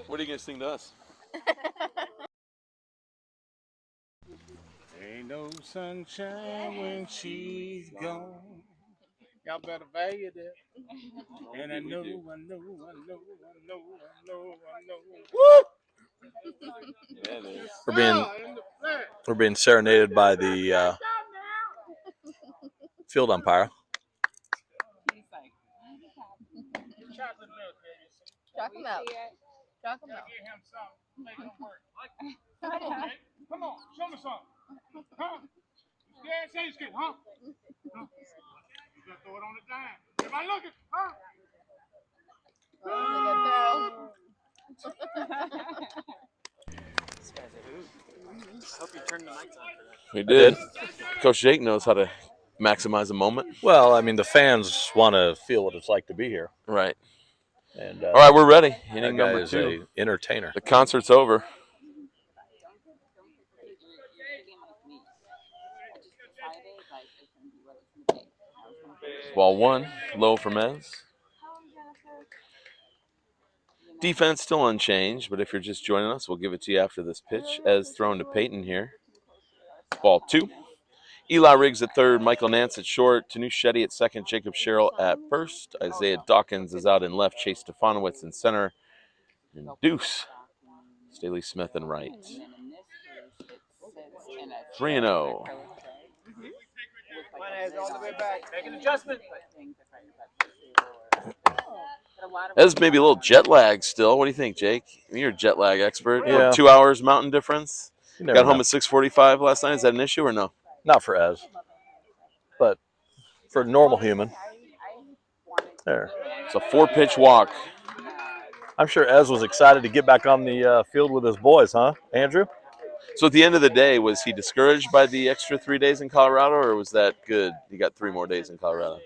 What are you going to sing to us? Ain't no sunshine when she's gone. Y'all better value that. And I know. Woo! We're being serenaded by the field umpire. Chalk him out. Chalk him out. Come on, show me something. Huh? Yeah, say it's good, huh? You gotta throw it on the dime. Everybody looking, huh? I hope you turned the mics on for that. We did. Coach Jake knows how to maximize a moment. Well, I mean, the fans want to feel what it's like to be here. Right. And all right, we're ready. Inning that guy number is 2. an entertainer. The concert's over. Ball 1, low for Mez. Defense still unchanged, but if you're just joining us, we'll give it to you after this pitch. As thrown to Peyton here. Ball 2. Eli Riggs at third, Michael Nance at short, Tanush Shetty at second, Jacob Sherrill at first. Isaiah Dawkins is out in left, Chase Stefanowitz in center, and Deuce, Staley Smith in right. 3-0. On the way back. Make an adjustment. That's maybe a little jet lag still. What do you think, Jake? You're a jet lag expert. Yeah. What, 2 hours mountain difference? Got home know. at 6:45 last night. Is that an issue or no? Not for Ez, but for a normal human. There. It's a 4-pitch walk. I'm sure Ez was excited to get back on the field with his boys, huh, Andrew? So at the end of the day, was he discouraged by the extra 3 days in Colorado, or was that good? He got 3 more days in Colorado.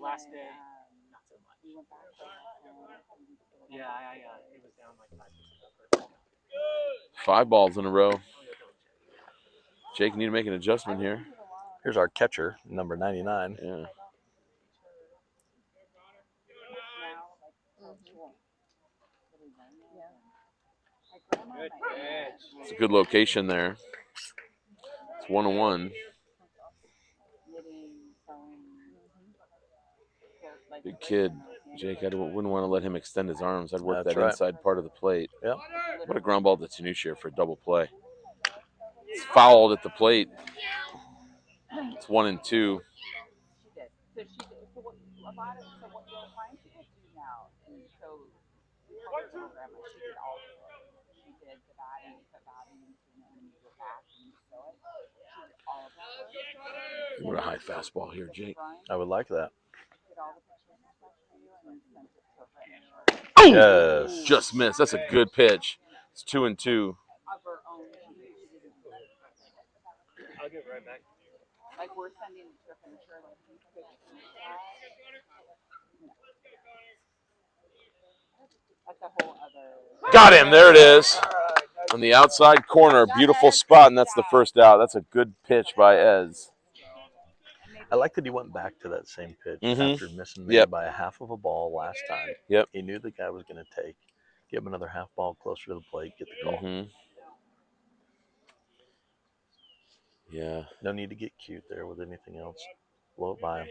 Last day, not so much. Yeah, it was down like 5%. 5 balls in a row. Jake, need to make an adjustment here. Here's our catcher, number 99. Yeah. It's a good location there. It's 1-1. Big kid. Jake, I wouldn't want to let him extend his arms. I'd work that inside part of the plate. Yep. What a ground ball to Tanush here for a double play. It's fouled at the plate. It's 1-2. What a high fastball here, Jake. I would like that. Oh! Yes. Just missed. That's a good pitch. It's 2-2. I'll get right back. Like we're sending to finish her, that's a whole other. Got him. There it is. On the outside corner. Beautiful spot, and that's the first out. That's a good pitch by Ez. I like that he went back to that same pitch after missing by a half of a ball last time. Yep. He knew the guy was going to give him another half ball closer to the plate, get the call. Yeah. No need to get cute there with anything else. Blow it by him.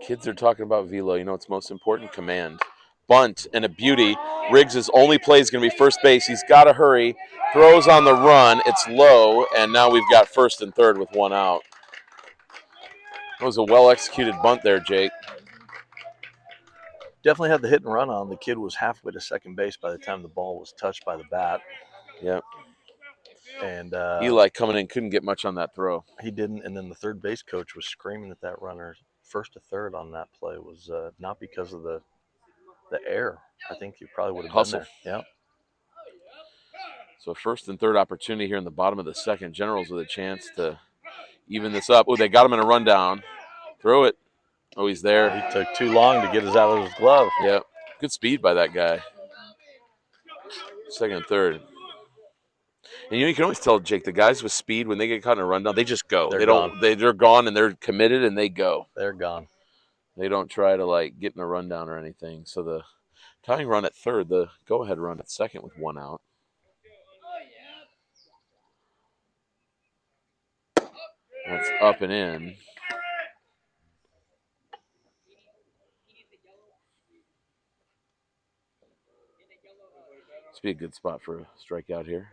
Kids are talking about velo. You know what's most important? Command. Bunt and a beauty. Riggs' only play is going to be first base. He's got to hurry. Throws on the run. It's low, and now we've got first and third with 1 out. That was a well-executed bunt there, Jake. Definitely had the hit and run on. The kid was halfway to second base by the time the ball was touched by the bat. Yep. And Eli coming in couldn't get much on that throw. He didn't, and then the third base coach was screaming at that runner first to third on that play was not because of the air. I think he probably would have hustle. Been there. Yeah. So first and third opportunity here in the bottom of the second. Generals with a chance to even this up. Oh, they got him in a rundown. Throw it. Oh, he's there. He took too long to get us out of his glove. Yep. Good speed by that guy. Second and third. And you can always tell, Jake, the guys with speed, when they get caught in a rundown, they just go. They're They don't. gone. They're gone and they're committed and they go. They're gone. They don't try to like get in a rundown or anything. So the tying run at third, the go-ahead run at second with 1 out. That's up and in. This would be a good spot for a strikeout here.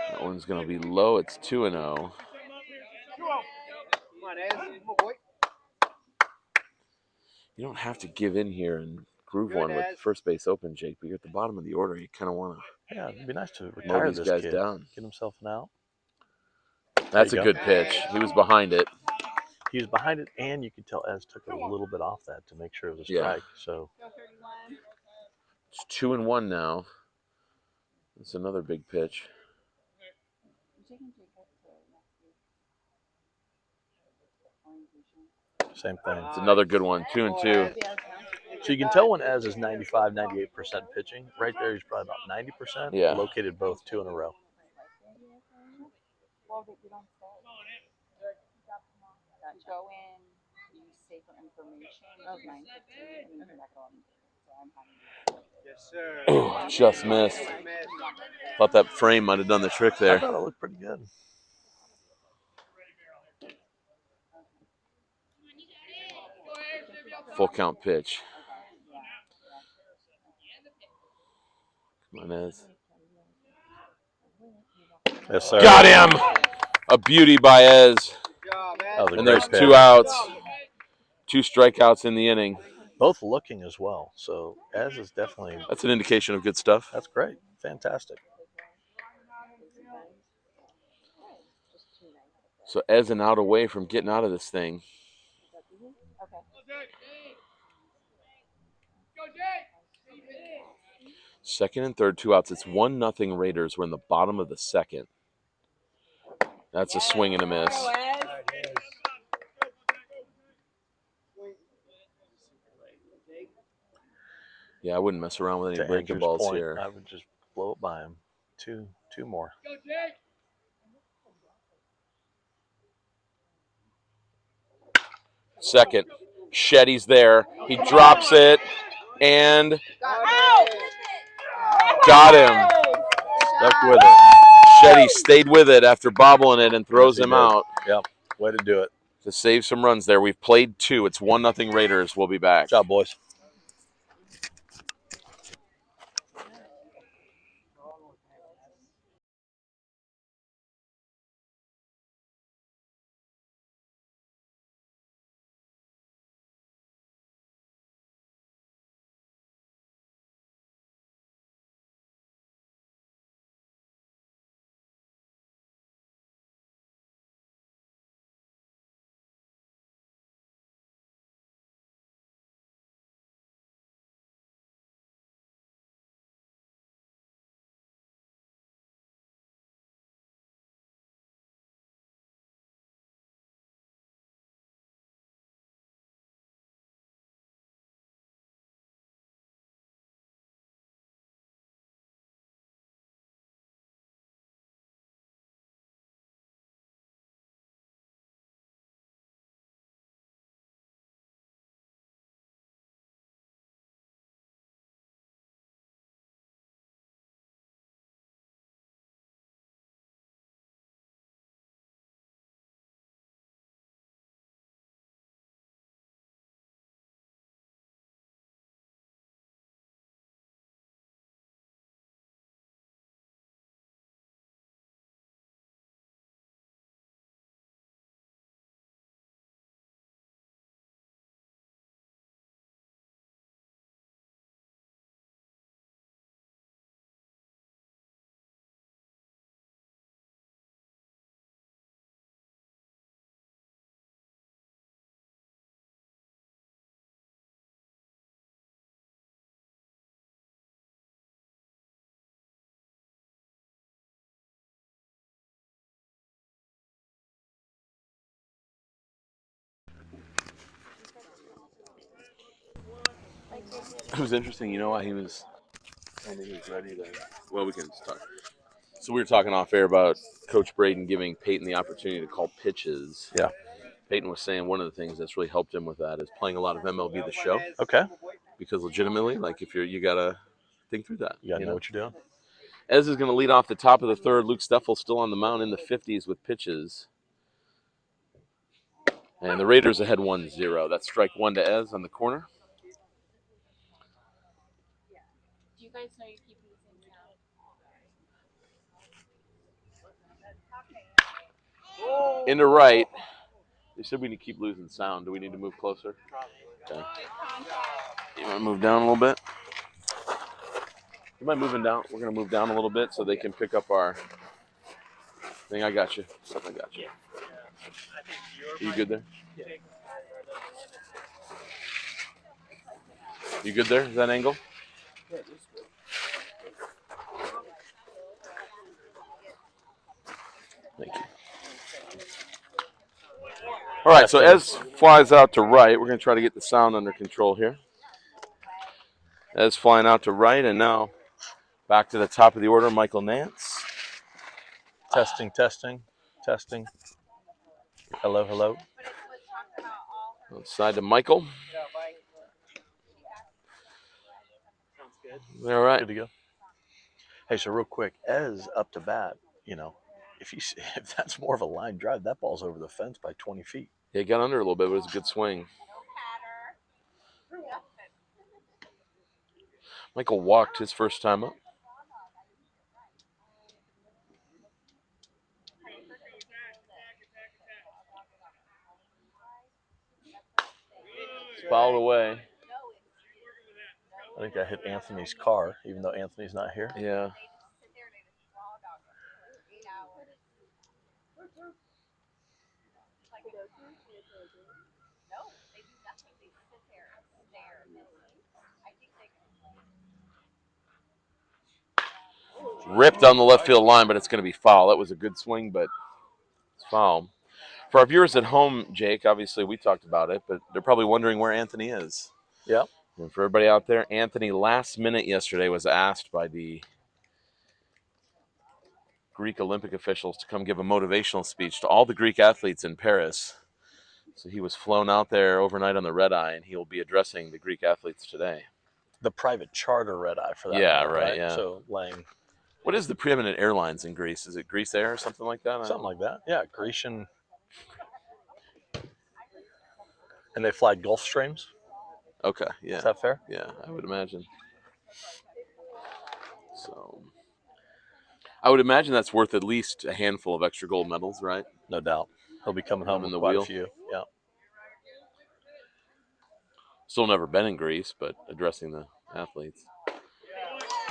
That one's going to be low. It's 2-0. You don't have to give in here and groove one with first base open, Jake, but you're at the bottom of the order. You kind of want to. Yeah, it'd be nice to Mow retire these this guys kid. down. Get himself an out. That's a There you good pitch. He was behind it. He was behind it, and you could tell Ez took a little bit off that to make sure it was a Yeah. strike. So It's 2-1 now. That's another big pitch. same thing. It's another good one. 2-2. So you can tell when Ez is 95, 98% pitching. Right there, he's probably about 90%. Yeah. Located both 2 in a row. Well, we don't say. You go in, you say for information, 9:15, and you come back at 11:30. So I'm having. Yes, sir. Oh, just missed. Thought that frame might have done the trick I there. thought it looked pretty good. Full count pitch. Come on, Ez. Yes, sir. Got him! A beauty by Ez. That was a And great there's pitch. 2 outs. 2 strikeouts in the inning. Both looking as well. So Ez is definitely. That's an indication of good stuff. That's great. Fantastic. So Ez an out away from getting out of this thing. Second and third, 2 outs. It's 1-0 Raiders. We're in the bottom of the second. That's a swing and a miss. Yeah, I wouldn't mess around with any To breaking Andrew's balls point, here. I would just blow it by him. Two more. Second. Shetty's there. He drops it and got him. Stuck with it. Shetty stayed with it after bobbling it and throws Yes, he him did. out Yep. Way to do it. to save some runs there. We've played 2. It's 1-0 Raiders. We'll be back. Good job, boys. It was interesting. You know why he was? I think he was ready to. Well, we can start. So we were talking off air about Coach Braden giving Peyton the opportunity to call pitches. Yeah. Peyton was saying one of the things that's really helped him with that is playing a lot of MLB The Show. Okay. Because legitimately, like if you gotta think through that. You gotta know what you're doing. Ez is going to lead off the top of the third. Luke Steffel still on the mound in the 50s with pitches. And the Raiders ahead 1-0. That's strike one to Ez on the corner. Do you guys know you keep losing sound? Into right. They said we need to keep losing sound. Do we need to move closer? Okay. You want to move down a little bit? You mind moving down? We're going to move down a little bit so they can pick up our thing. I got you. I got you. Are you good there? You good there? Is that angle? Thank you. All right, so Ez flies out to right. We're going to try to get the sound under control here. Ez flying out to right, and now back to the top of the order, Michael Nance. Testing. Hello. Outside to Michael. All right. Good to go. Hey, so real quick, Ez up to bat, if that's more of a line drive, that ball's over the fence by 20 feet. Yeah, he got under a little bit, but it was a good swing. Michael walked his first time up. Fouled away. I think I hit Anthony's car, even though Anthony's not here. Yeah. Ripped on the left field line, but it's going to be foul. That was a good swing, but it's foul. For our viewers at home, Jake, obviously we talked about it, but they're probably wondering where Anthony is. Yeah. And for everybody out there, Anthony last minute yesterday was asked by the Greek Olympic officials to come give a motivational speech to all the Greek athletes in Paris. So he was flown out there overnight on the red eye, and he will be addressing the Greek athletes today. The private charter red eye for that. Yeah, matter, right, yeah. So laying. What is the preeminent airlines in Greece? Is it Greece Air or something like that? Something like that. Yeah, Grecian. And they fly Gulfstreams. Okay, yeah. Is that fair? Yeah, I would imagine. So I would imagine that's worth at least a handful of extra gold medals, right? No doubt. He'll be coming home in with the quite wheel. a few. Yeah. Still never been in Greece, but addressing the athletes.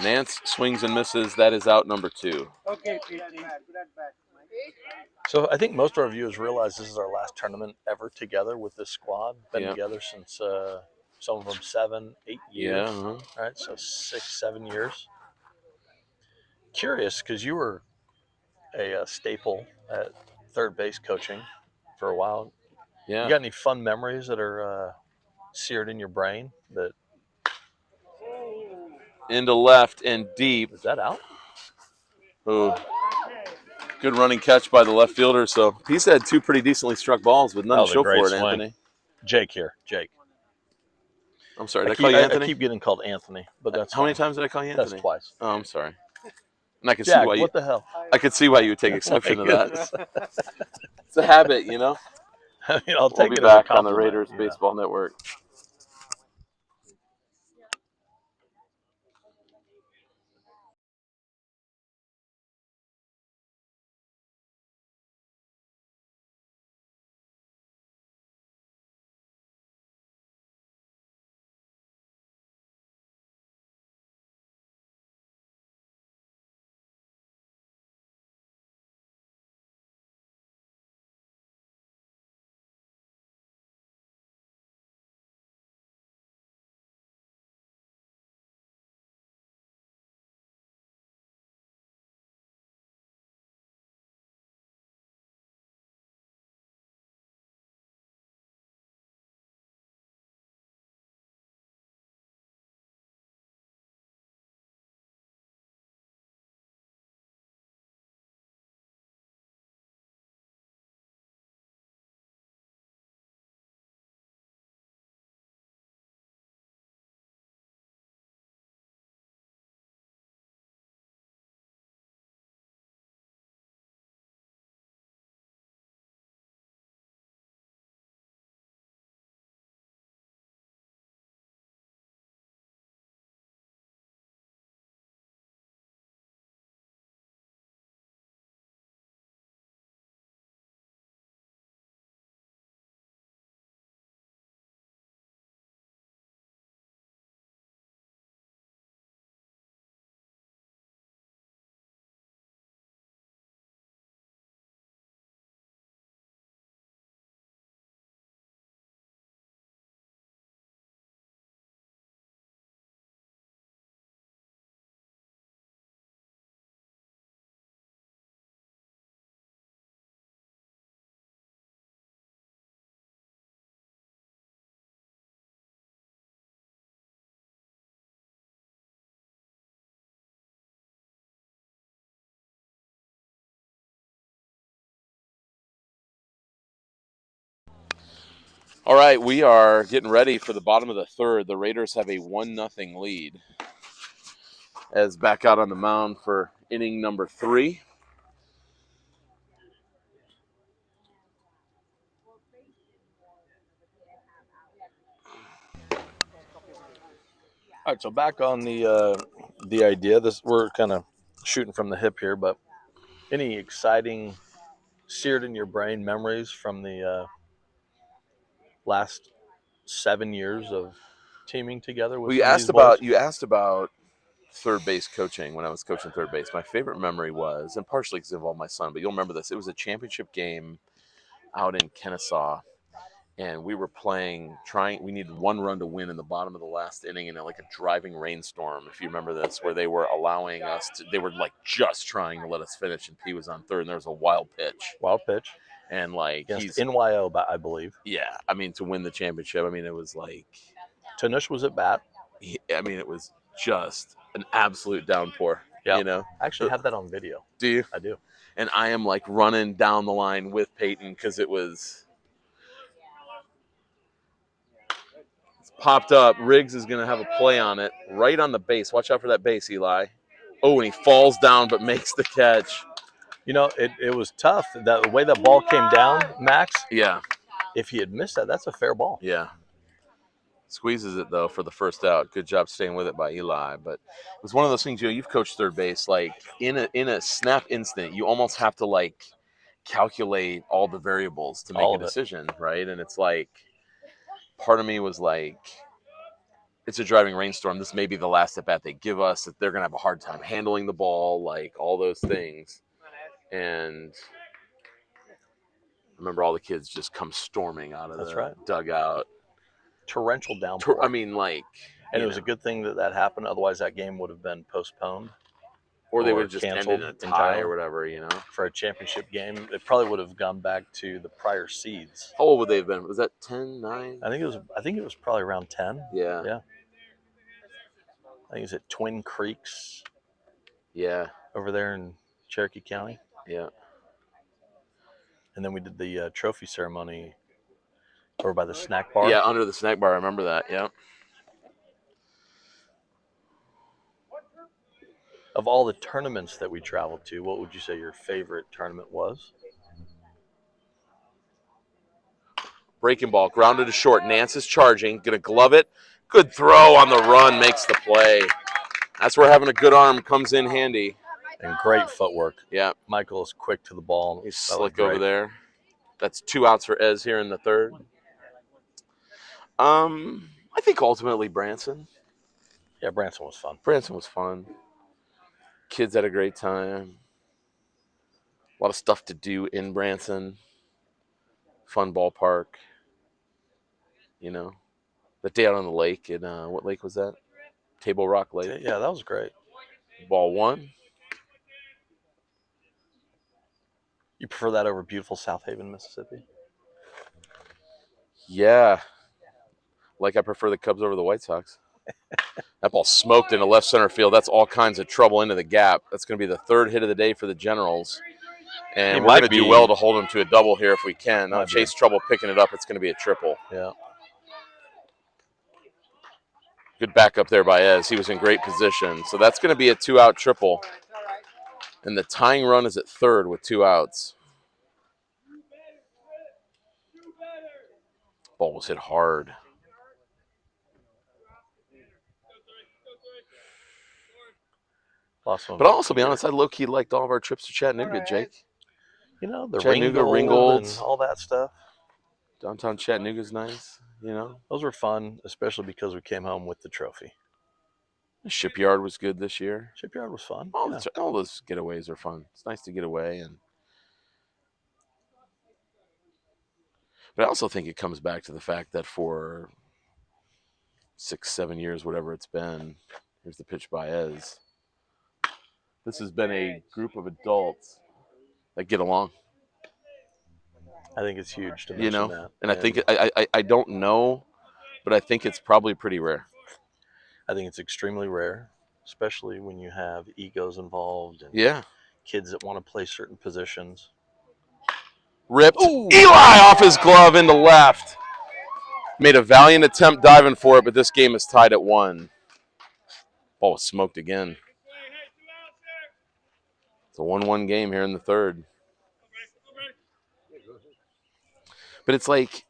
Nance swings and misses. That is out number 2. Okay, PT. So I think most of our viewers realize this is our last tournament ever together with this squad. Been Yep. together since some of them 7, 8 years. Yeah. All right, so 6, 7 years. Curious, because you were a staple at third base coaching for a while. Yeah. You got any fun memories that are seared in your brain? That into left and deep. is that out? Ooh. Good running catch by the left fielder. So he's had 2 pretty decently struck balls with none That to was a show great for it, swing. Anthony. Jake here. Jake. I'm sorry. Did I call you Anthony? I keep getting called Anthony, but that's How many times did I call you Anthony? That's twice. Oh, I'm sorry. And I can Jack, see why you. what the hell? I could see why you would take exception to that. It's a habit, you know. I mean, I'll We'll take be it as a back on the compliment, Raiders Baseball Network. All right, we are getting ready for the bottom of the third. The Raiders have a 1-0 lead. As back out on the mound for inning number 3. All right, so back on the idea. We're kind of shooting from the hip here, but any exciting, seared in your brain memories from the last 7 years of teaming together with Well, some of these boys? you asked about third base coaching when I was coaching third base. My favorite memory was, and partially because it involved my son, but you'll remember this. It was a championship game out in Kennesaw, and we were playing. We needed 1 run to win in the bottom of the last inning in like a driving rainstorm. If you remember this, where they were allowing us to, they were like just trying to let us finish, and P was on third, and there was a wild pitch, and like against NYO, I believe. Yeah, I mean, to win the championship, I mean, it was like Tanush was at bat. I mean, it was just an absolute downpour. Yeah, you know, I actually have that on video. Do you? I do. And I am like running down the line with Peyton because it's popped up. Riggs is going to have a play on it right on the base. Watch out for that base, Eli. Oh, and he falls down but makes the catch. You know, it was tough. The way that ball came down, Max. Yeah. If he had missed that, that's a fair ball. Yeah. Squeezes it, though, for the first out. Good job staying with it by Eli. But it was one of those things, you've coached third base. Like, in a snap instant, you almost have to, like, calculate all the variables to make a decision, right? And it's like, part of me was like, it's a driving rainstorm. This may be the last at bat they give us. That they're going to have a hard time handling the ball, like, all those things. And I remember all the kids just come storming out of the dugout. Torrential downpour. I mean, like, and it was a good thing that happened. Otherwise, that game would have been postponed, or they would have just ended in a tie or whatever. For a championship game, it probably would have gone back to the prior seeds. How old would they have been? Was that 10, 9? I think it was probably around 10. Yeah. Yeah. I think it was at Twin Creeks. Yeah. Over there in Cherokee County. Yeah. And then we did the trophy ceremony over by the snack bar. Yeah, under the snack bar. I remember that. Yeah. Of all the tournaments that we traveled to, what would you say your favorite tournament was? Breaking ball, grounded to short. Nance is charging, gonna glove it. Good throw on the run, makes the play. That's where having a good arm comes in handy. And great footwork. Yeah. Michael is quick to the ball. He's slick over there. That's 2 outs for Ez here in the third. I think ultimately Branson. Yeah, Branson was fun. Branson was fun. Kids had a great time. A lot of stuff to do in Branson. Fun ballpark. You know, the day out on the lake. And what lake was that? Table Rock Lake. Yeah, that was great. Ball 1. You prefer that over beautiful South Haven, Mississippi? Yeah. Like I prefer the Cubs over the White Sox. That ball smoked into left center field. That's all kinds of trouble into the gap. That's going to be the third hit of the day for the Generals. And we're going to do well to hold them to a double here if we can. Chase trouble picking it up. It's going to be a triple. Yeah. Good backup there by Ez. He was in great position. So that's going to be a 2-out triple. And the tying run is at third with 2 outs. Ball was hit hard. But I'll also be honest, I low-key liked all of our trips to Chattanooga, Jake. You know, the Chattanooga, Ringgold, and all that stuff. Downtown Chattanooga's nice, Those were fun, especially because we came home with the trophy. The Shipyard was good this year. Shipyard was fun. All those getaways are fun. It's nice to get away. But I also think it comes back to the fact that for 6, 7 years, whatever it's been, here's the pitch by Ez. This has been a group of adults that get along. I think it's huge to mention that. And I think I don't know, but I think it's probably pretty rare. I think it's extremely rare, especially when you have egos involved and kids that want to play certain positions. Ripped. Ooh. Eli off his glove into left. Made a valiant attempt diving for it, but this game is tied at 1. Ball was smoked again. It's a 1-1 game here in the third. But it's like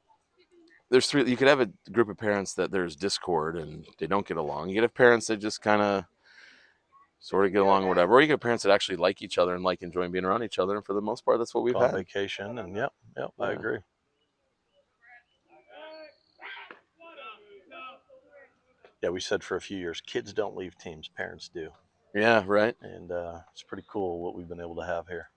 there's 3. You could have a group of parents that there's discord and they don't get along. You could have parents that just kind of sort of get along or whatever. Or you get parents that actually like each other and like enjoying being around each other. And for the most part, that's what we've Go on had. vacation, and yep, I agree. Yeah, we said for a few years, kids don't leave teams, parents do. Yeah, right. And it's pretty cool what we've been able to have here.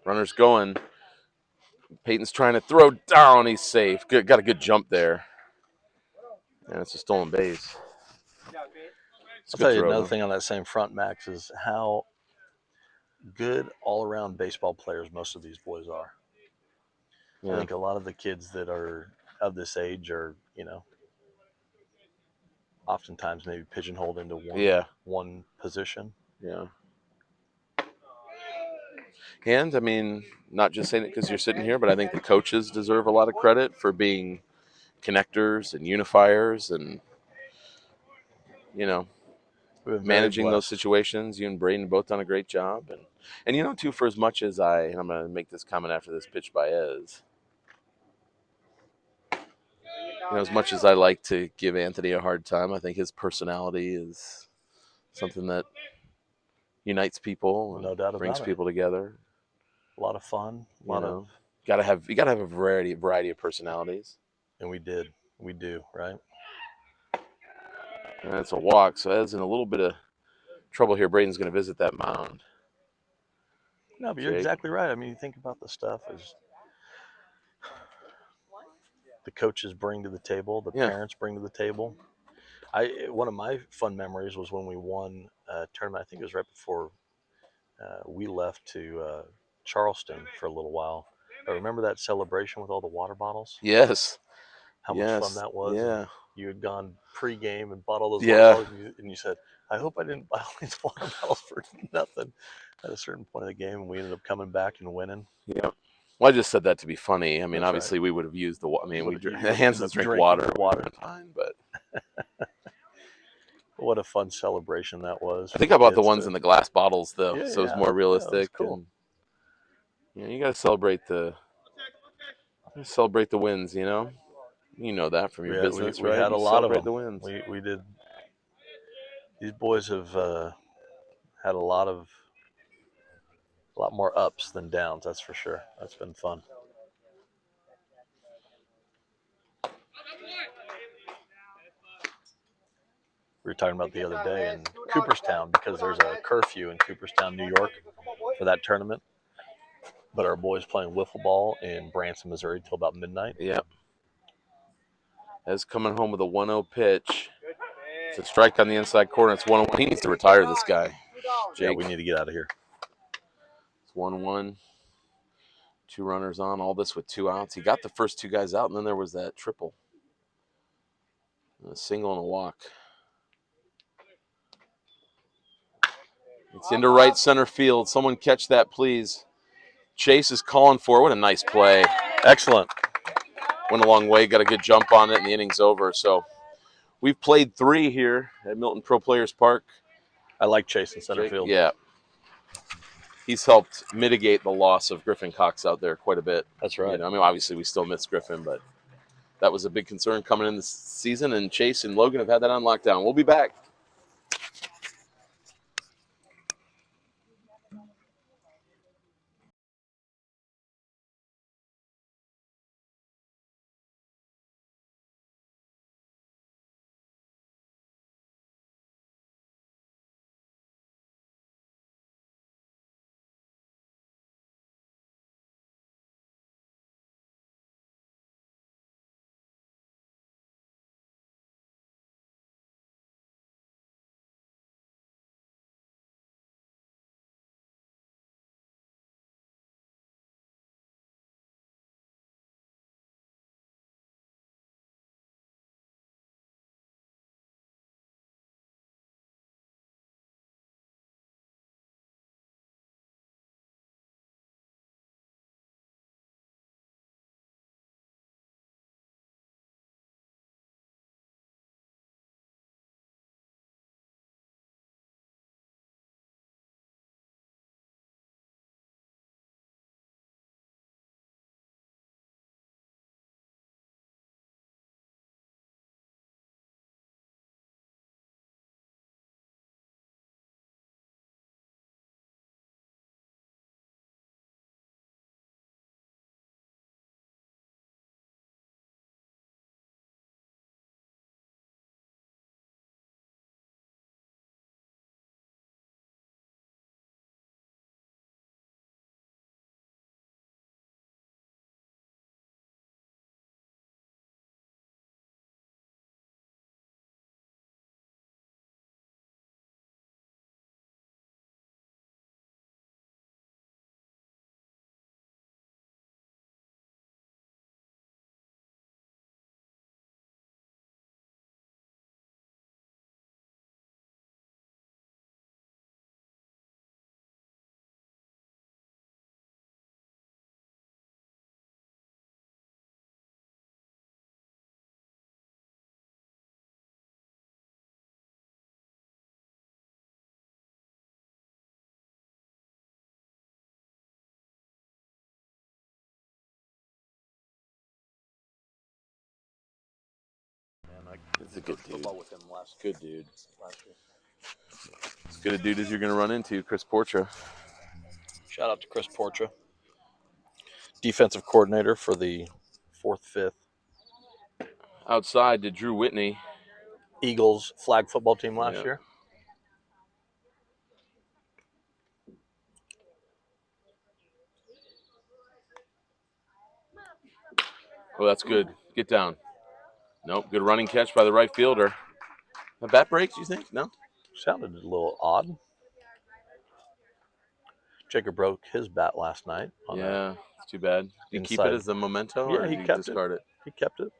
Runner's going. Peyton's trying to throw down. He's safe. Got a good jump there. And it's a stolen base. I'll tell you another thing on that same front, Max, is how good all-around baseball players most of these boys are. Yeah. I think a lot of the kids that are of this age are, oftentimes maybe pigeonholed into one position. Yeah. And, I mean, not just saying it because you're sitting here, but I think the coaches deserve a lot of credit for being connectors and unifiers and, managing those situations. You and Braden both done a great job. And too, for as much as and I'm going to make this comment after this pitch by Ez, as much as I like to give Anthony a hard time, I think his personality is something that unites people and No doubt brings about it. people together. A lot of fun. You gotta have a variety of personalities. And we do, right? And it's a walk, so that's in a little bit of trouble here. Braden's going to visit that mound. No, but you're exactly right. I mean, you think about the stuff as the coaches bring to the table, the parents bring to the table. One of my fun memories was when we won a tournament. I think it was right before we left to Charleston for a little while. I remember that celebration with all the water bottles. Yes. How much fun that was. Yeah. And you had gone pre-game and bought all those water bottles, and you said, I hope I didn't buy all these water bottles for nothing at a certain point of the game, and we ended up coming back and winning. Yeah. Well, I just said that to be funny. I mean, obviously we would have used the Hansons drink water. Fine, but what a fun celebration that was. I think I bought the ones in the glass bottles though, so it was more realistic. Yeah, cool. And you got to celebrate the wins. You know that from your business, we right? had a lot of them. The wins. We did. These boys have had a lot more ups than downs. That's for sure. That's been fun. We were talking about the other day in Cooperstown, because there's a curfew in Cooperstown, New York, for that tournament. But our boys playing wiffle ball in Branson, Missouri, till about midnight. Yep. Ez coming home with a 1-0 pitch. It's a strike on the inside corner. It's 1-1. He needs to retire this guy. Jake. Yeah, we need to get out of here. It's 1-1. 2 runners on. All this with 2 outs. He got the first 2 guys out, and then there was that triple. A single and a walk. It's into right center field. Someone catch that, please. Chase is calling for it. What a nice play. Excellent. Went a long way. Got a good jump on it, and the inning's over. So we've played 3 here at Milton Pro Players Park. I like Chase in center field. Yeah. He's helped mitigate the loss of Griffin Cox out there quite a bit. That's right. I mean, obviously we still miss Griffin, but that was a big concern coming in this season, and Chase and Logan have had that on lockdown. We'll be back. He's a good dude. Football with him last Good dude. year. As good a dude as you're going to run into, Chris Portra. Shout out to Chris Portra, defensive coordinator for the 4th, 5th Outside to Drew Whitney. Eagles flag football team last year. Oh, that's good. Get down. Nope. Good running catch by the right fielder. A bat breaks, you think? No? Sounded a little odd. Jacob broke his bat last night. Yeah, it's too bad. Do you keep it as a memento or do you discard it? He kept it.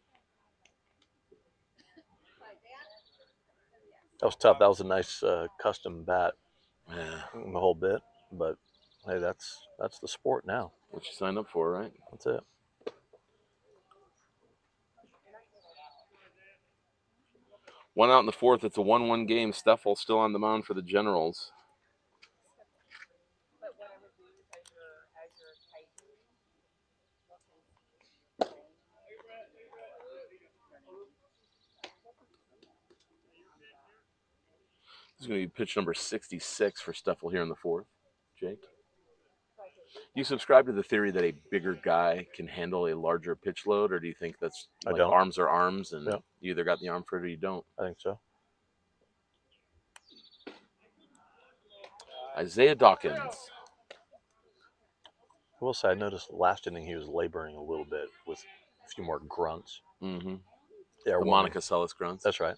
That was tough. That was a nice custom bat. Yeah. The whole bit. But, hey, that's the sport now. What you signed up for, right? That's it. One out in the 4th. It's a 1-1 game. Steffel still on the mound for the Generals. This is going to be pitch number 66 for Steffel here in the 4th. Jake? You subscribe to the theory that a bigger guy can handle a larger pitch load, or do you think that's like arms are arms and you either got the arm for it or you don't? I think so. Isaiah Dawkins. I will say I noticed last inning he was laboring a little bit with a few more grunts. Mm-hmm. The Monica Seles grunts. That's right.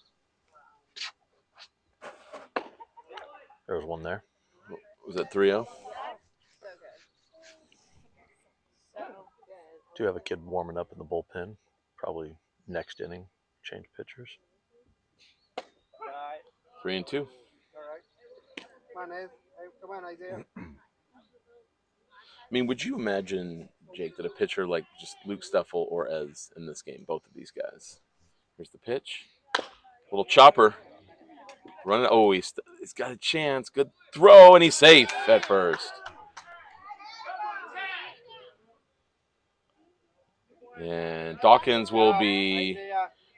There was one there. Was it 3-0? Do have a kid warming up in the bullpen. Probably next inning, change pitchers. 3-2. Come on, Isaiah. I mean, would you imagine, Jake, that a pitcher like just Luke Steffel or Ez in this game, both of these guys? Here's the pitch. Little chopper. Running. Oh, he's got a chance. Good throw, and he's safe at first. And Dawkins will be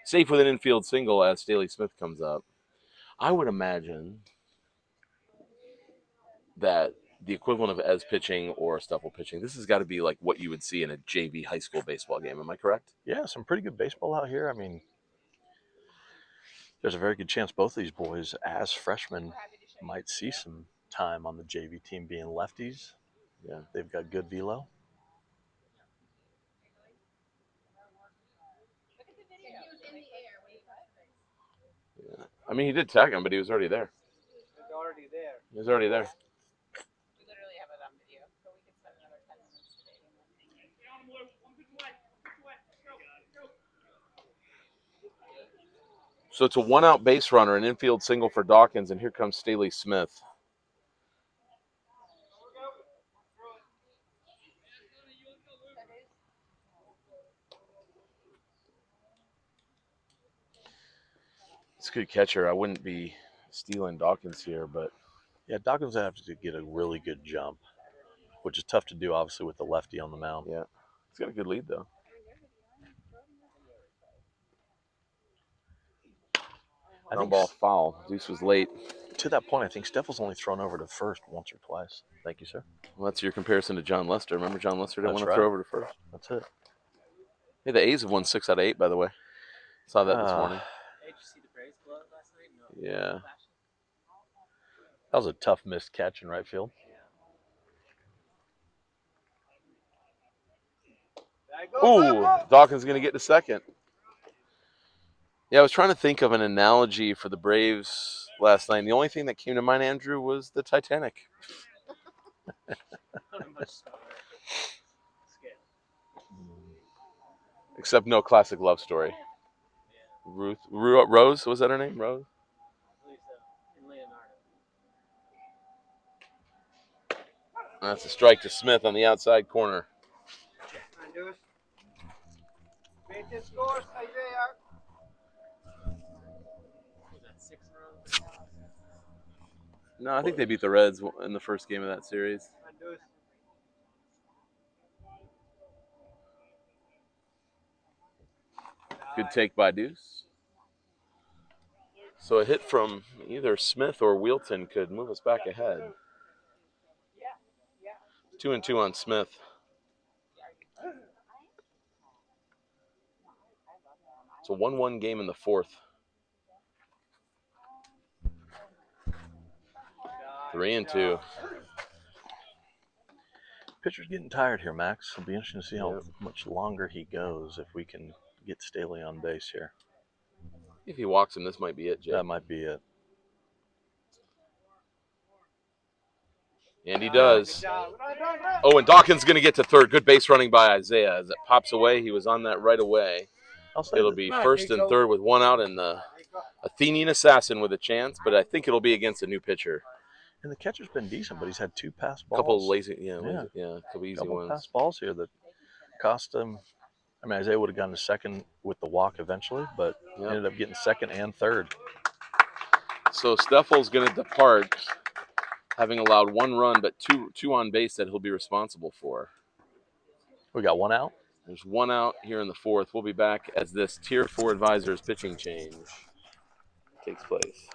safe with an infield single as Staley Smith comes up. I would imagine that the equivalent of Ez pitching or Steffel pitching, this has got to be like what you would see in a JV high school baseball game. Am I correct? Yeah, some pretty good baseball out here. I mean, there's a very good chance both of these boys, as freshmen, might see some time on the JV team being lefties. Yeah. They've got good velo. Yeah. I mean, he did tag him, but he was already there. He was already there. We literally have it on video, so we could spend another 10 minutes today. So it's a 1-out base runner, an infield single for Dawkins, and here comes Staley Smith. It's a good catcher. I wouldn't be stealing Dawkins here, but yeah, Dawkins would have to get a really good jump, which is tough to do, obviously, with the lefty on the mound. Yeah, he's got a good lead though. I think ball foul. Deuce was late. To that point, I think Steffel's only thrown over to first once or twice. Thank you, sir. Well, that's your comparison to John Lester. Remember John Lester didn't want to right. throw over to first? That's it. Hey, the A's have won 6 out of 8, by the way. Saw that this morning. Hey, did you see the Braves blow it last night? No. Yeah. That was a tough missed catch in right field. Ooh, Dawkins going to get to second. Yeah, I was trying to think of an analogy for the Braves last night. And the only thing that came to mind, Andrew, was the Titanic. Except no classic love story. Rose, was that her name? Rose? I believe so. And Leonardo. That's a strike to Smith on the outside corner. Scores, Isaiah. Was that 6 runs? No, I think they beat the Reds in the first game of that series. Good take by Deuce. So a hit from either Smith or Wheelton could move us back ahead. 2-2 on Smith. It's a 1-1 game in the fourth. 3-2. Pitcher's getting tired here, Max. It'll be interesting to see how much longer he goes if we can get Staley on base here. If he walks him, this might be it, Jay. That might be it. And he does. Oh, and Dawkins going to get to third. Good base running by Isaiah. As it pops away, he was on that right away. It'll be first and third with one out, and the Athenian assassin with a chance, but I think it'll be against a new pitcher. And the catcher's been decent, but he's had 2 pass balls. Couple lazy, a couple easy ones. Pass balls here that cost him. I mean, Isaiah would have gone to second with the walk eventually, but ended up getting second and third. So Steffel's going to depart, having allowed 1 run, but two on base that he'll be responsible for. We got 1 out. There's 1 out here in the fourth. We'll be back as this Tier 4 Advisors pitching change takes place.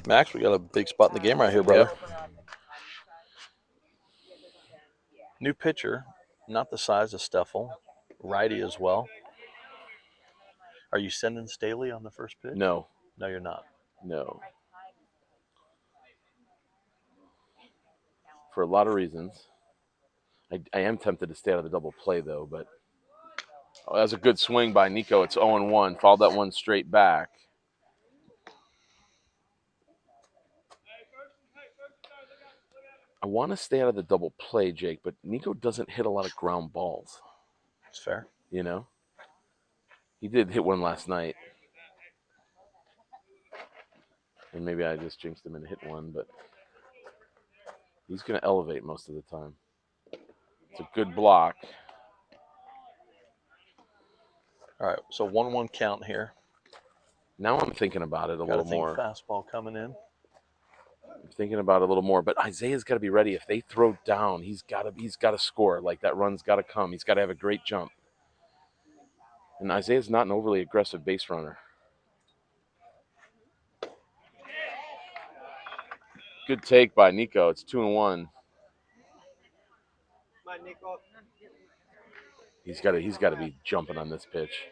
Max, we got a big spot in the game right here, brother. Yep. New pitcher, not the size of Steffel, righty as well. Are you sending Staley on the first pitch? No. No, you're not. No. For a lot of reasons. I am tempted to stay out of the double play, though, but that was a good swing by Nico. It's 0-1. Fouled that one straight back. I want to stay out of the double play, Jake, but Nico doesn't hit a lot of ground balls. It's fair. You know? He did hit one last night. And maybe I just jinxed him and hit one, but he's going to elevate most of the time. It's a good block. All right, so 1-1 count here. Now I'm thinking about it a little more. Fastball coming in. I'm thinking about it a little more, but Isaiah's got to be ready. If they throw down, he's got to score. Like, that run's got to come. He's got to have a great jump. And Isaiah's not an overly aggressive base runner. Good take by Nico. It's 2-1. He's got to be jumping on this pitch.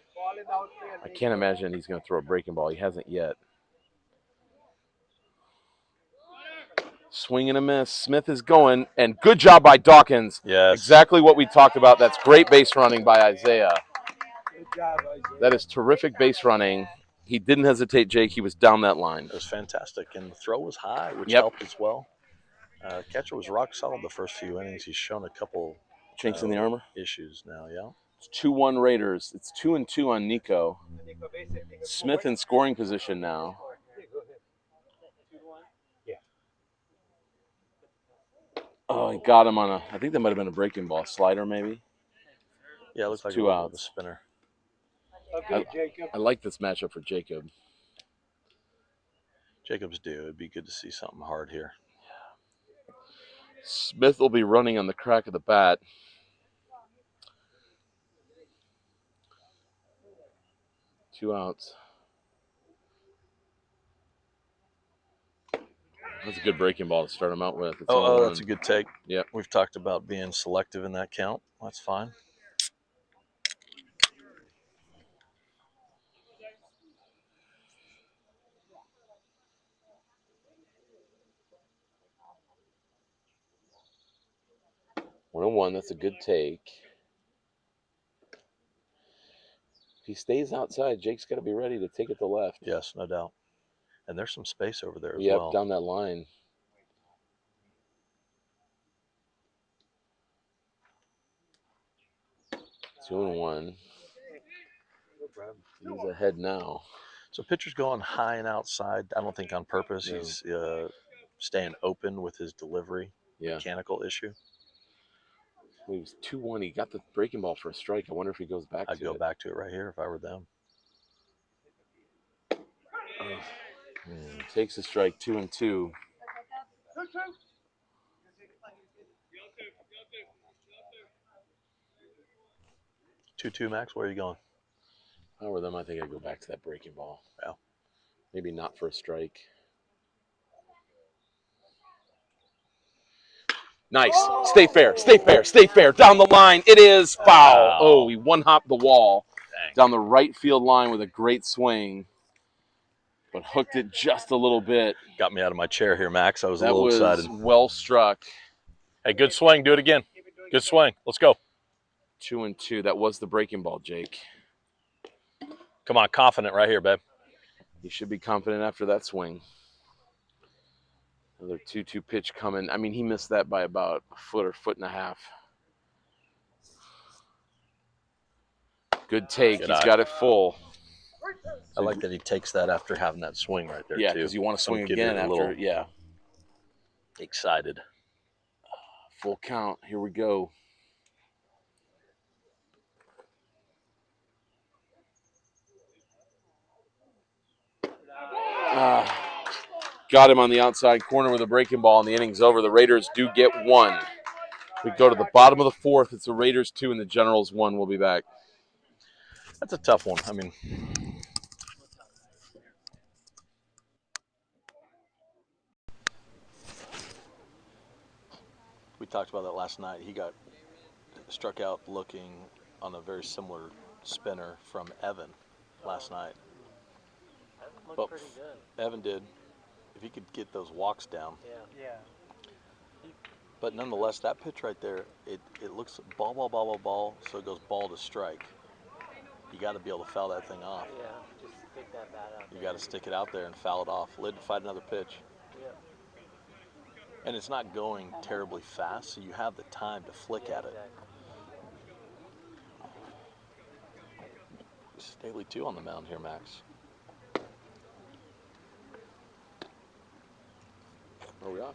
I can't imagine he's going to throw a breaking ball. He hasn't yet. Swing and a miss. Smith is going, and good job by Dawkins. Yes. Exactly what we talked about. That's great base running by Isaiah. Good job, Isaiah. That is terrific base running. He didn't hesitate, Jake. He was down that line. It was fantastic, and the throw was high, which helped as well. Catcher was rock solid the first few innings. He's shown a couple Chinks in the armor. issues now. Yeah. It's 2-1 Raiders. It's 2-2 on Nico. Smith in scoring position now. Oh, he got him on I think that might have been a breaking ball slider, maybe. Yeah, it looks like 2 a little bit of a outs. spinner. Okay, Jacob. I like this matchup for Jacob. Jacob's due. It'd be good to see something hard here. Smith will be running on the crack of the bat. Two outs. That's a good breaking ball to start him out with. It's Oh, that's a good take. Yep. We've talked about being selective in that count. That's fine. One. That's a good take. If he stays outside, Jake's got to be ready to take it to left. Yes, no doubt. And there's some space over there as Yep, well. down that line. Two and one. He's ahead now. So pitcher's going high and outside. I don't think on purpose. No. He's staying open with his delivery. Yeah. Mechanical issue. He was 2-1. He got the breaking ball for a strike. I wonder if he goes back to it. I'd go back to it right here if I were them. Takes a strike, 2-2. 2-2, Max. Where are you going? If I were them, I think I'd go back to that breaking ball. Yeah. Maybe not for a strike. Nice. Stay fair. Stay fair. Stay fair. Down the line. It is foul. Wow. Oh, he one-hopped the wall. Dang. Down the right field line with a great swing. But hooked it just a little bit. Got me out of my chair here, Max. I was a That little was excited. well struck. Hey, good swing. Do it again. Good swing. Let's go. 2-2. That was the breaking ball, Jake. Come on, confident right here, babe. He should be confident after that swing. Another 2-2 pitch coming. I mean, he missed that by about a foot or foot and a half. Good take. He's got it full. I like that he takes that after having that swing right there, Yeah, too. because you want to swing Give you again a after. little Yeah. excited. Full count. Here we go. Got him on the outside corner with a breaking ball, and the inning's over. The Raiders do get one. We go to the bottom of the fourth. It's the Raiders 2 and the Generals 1. We'll be back. That's a tough one. I mean, we talked about that last night. He got struck out looking on a very similar spinner from Evan last night. But Pretty good. Evan did. If he could get those walks down. Yeah. But nonetheless, that pitch right there, it looks ball, so it goes ball to strike. You got to be able to foul that thing off. Yeah. Just stick that bat out. You got to stick it out there and foul it off. Lid to fight another pitch. Yeah. And it's not going terribly fast, so you have the time to flick at it. Staley 2 on the mound here, Max. Are we off?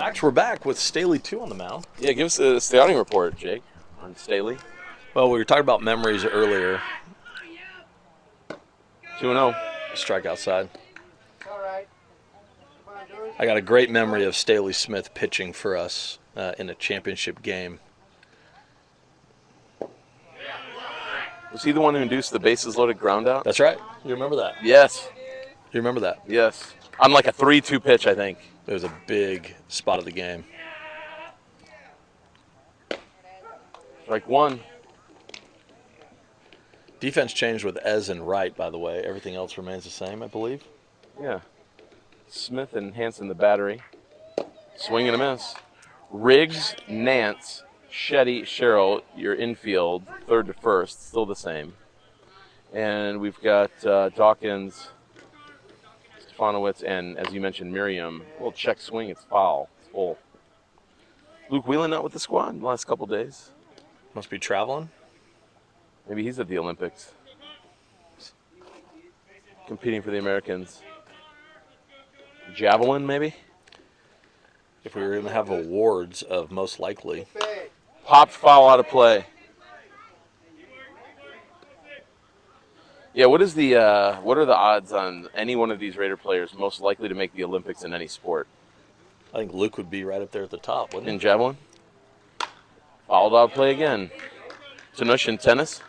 Max, we're back with Staley 2 on the mound. Yeah, give us the scouting report, Jake, on Staley. Well, we were talking about memories earlier. 2-0. Strike outside. I got a great memory of Staley Smith pitching for us in a championship game. Was he the one who induced the bases loaded ground out? That's right. You remember that? Yes. You remember that? Yes. On like a 3-2 pitch, I think. It was a big spot of the game. Strike one. Defense changed with Ez and Wright, by the way. Everything else remains the same, I believe. Yeah. Smith and Hanson, the battery. Swing and a miss. Riggs, Nance, Shetty, Sherrill, your infield, third to first, still the same. And we've got Dawkins, Stefanowicz, and as you mentioned, Miriam. Little check swing, it's foul. It's full. Luke Whelan not with the squad the last couple days. Must be traveling. Maybe he's at the Olympics. Competing for the Americans. Javelin, maybe? If we were going to have awards of most likely. Popped foul out of play. Yeah, what are the odds on any one of these Raider players most likely to make the Olympics in any sport? I think Luke would be right up there at the top, wouldn't he? In javelin? Fouled out of play again. Tanush in tennis?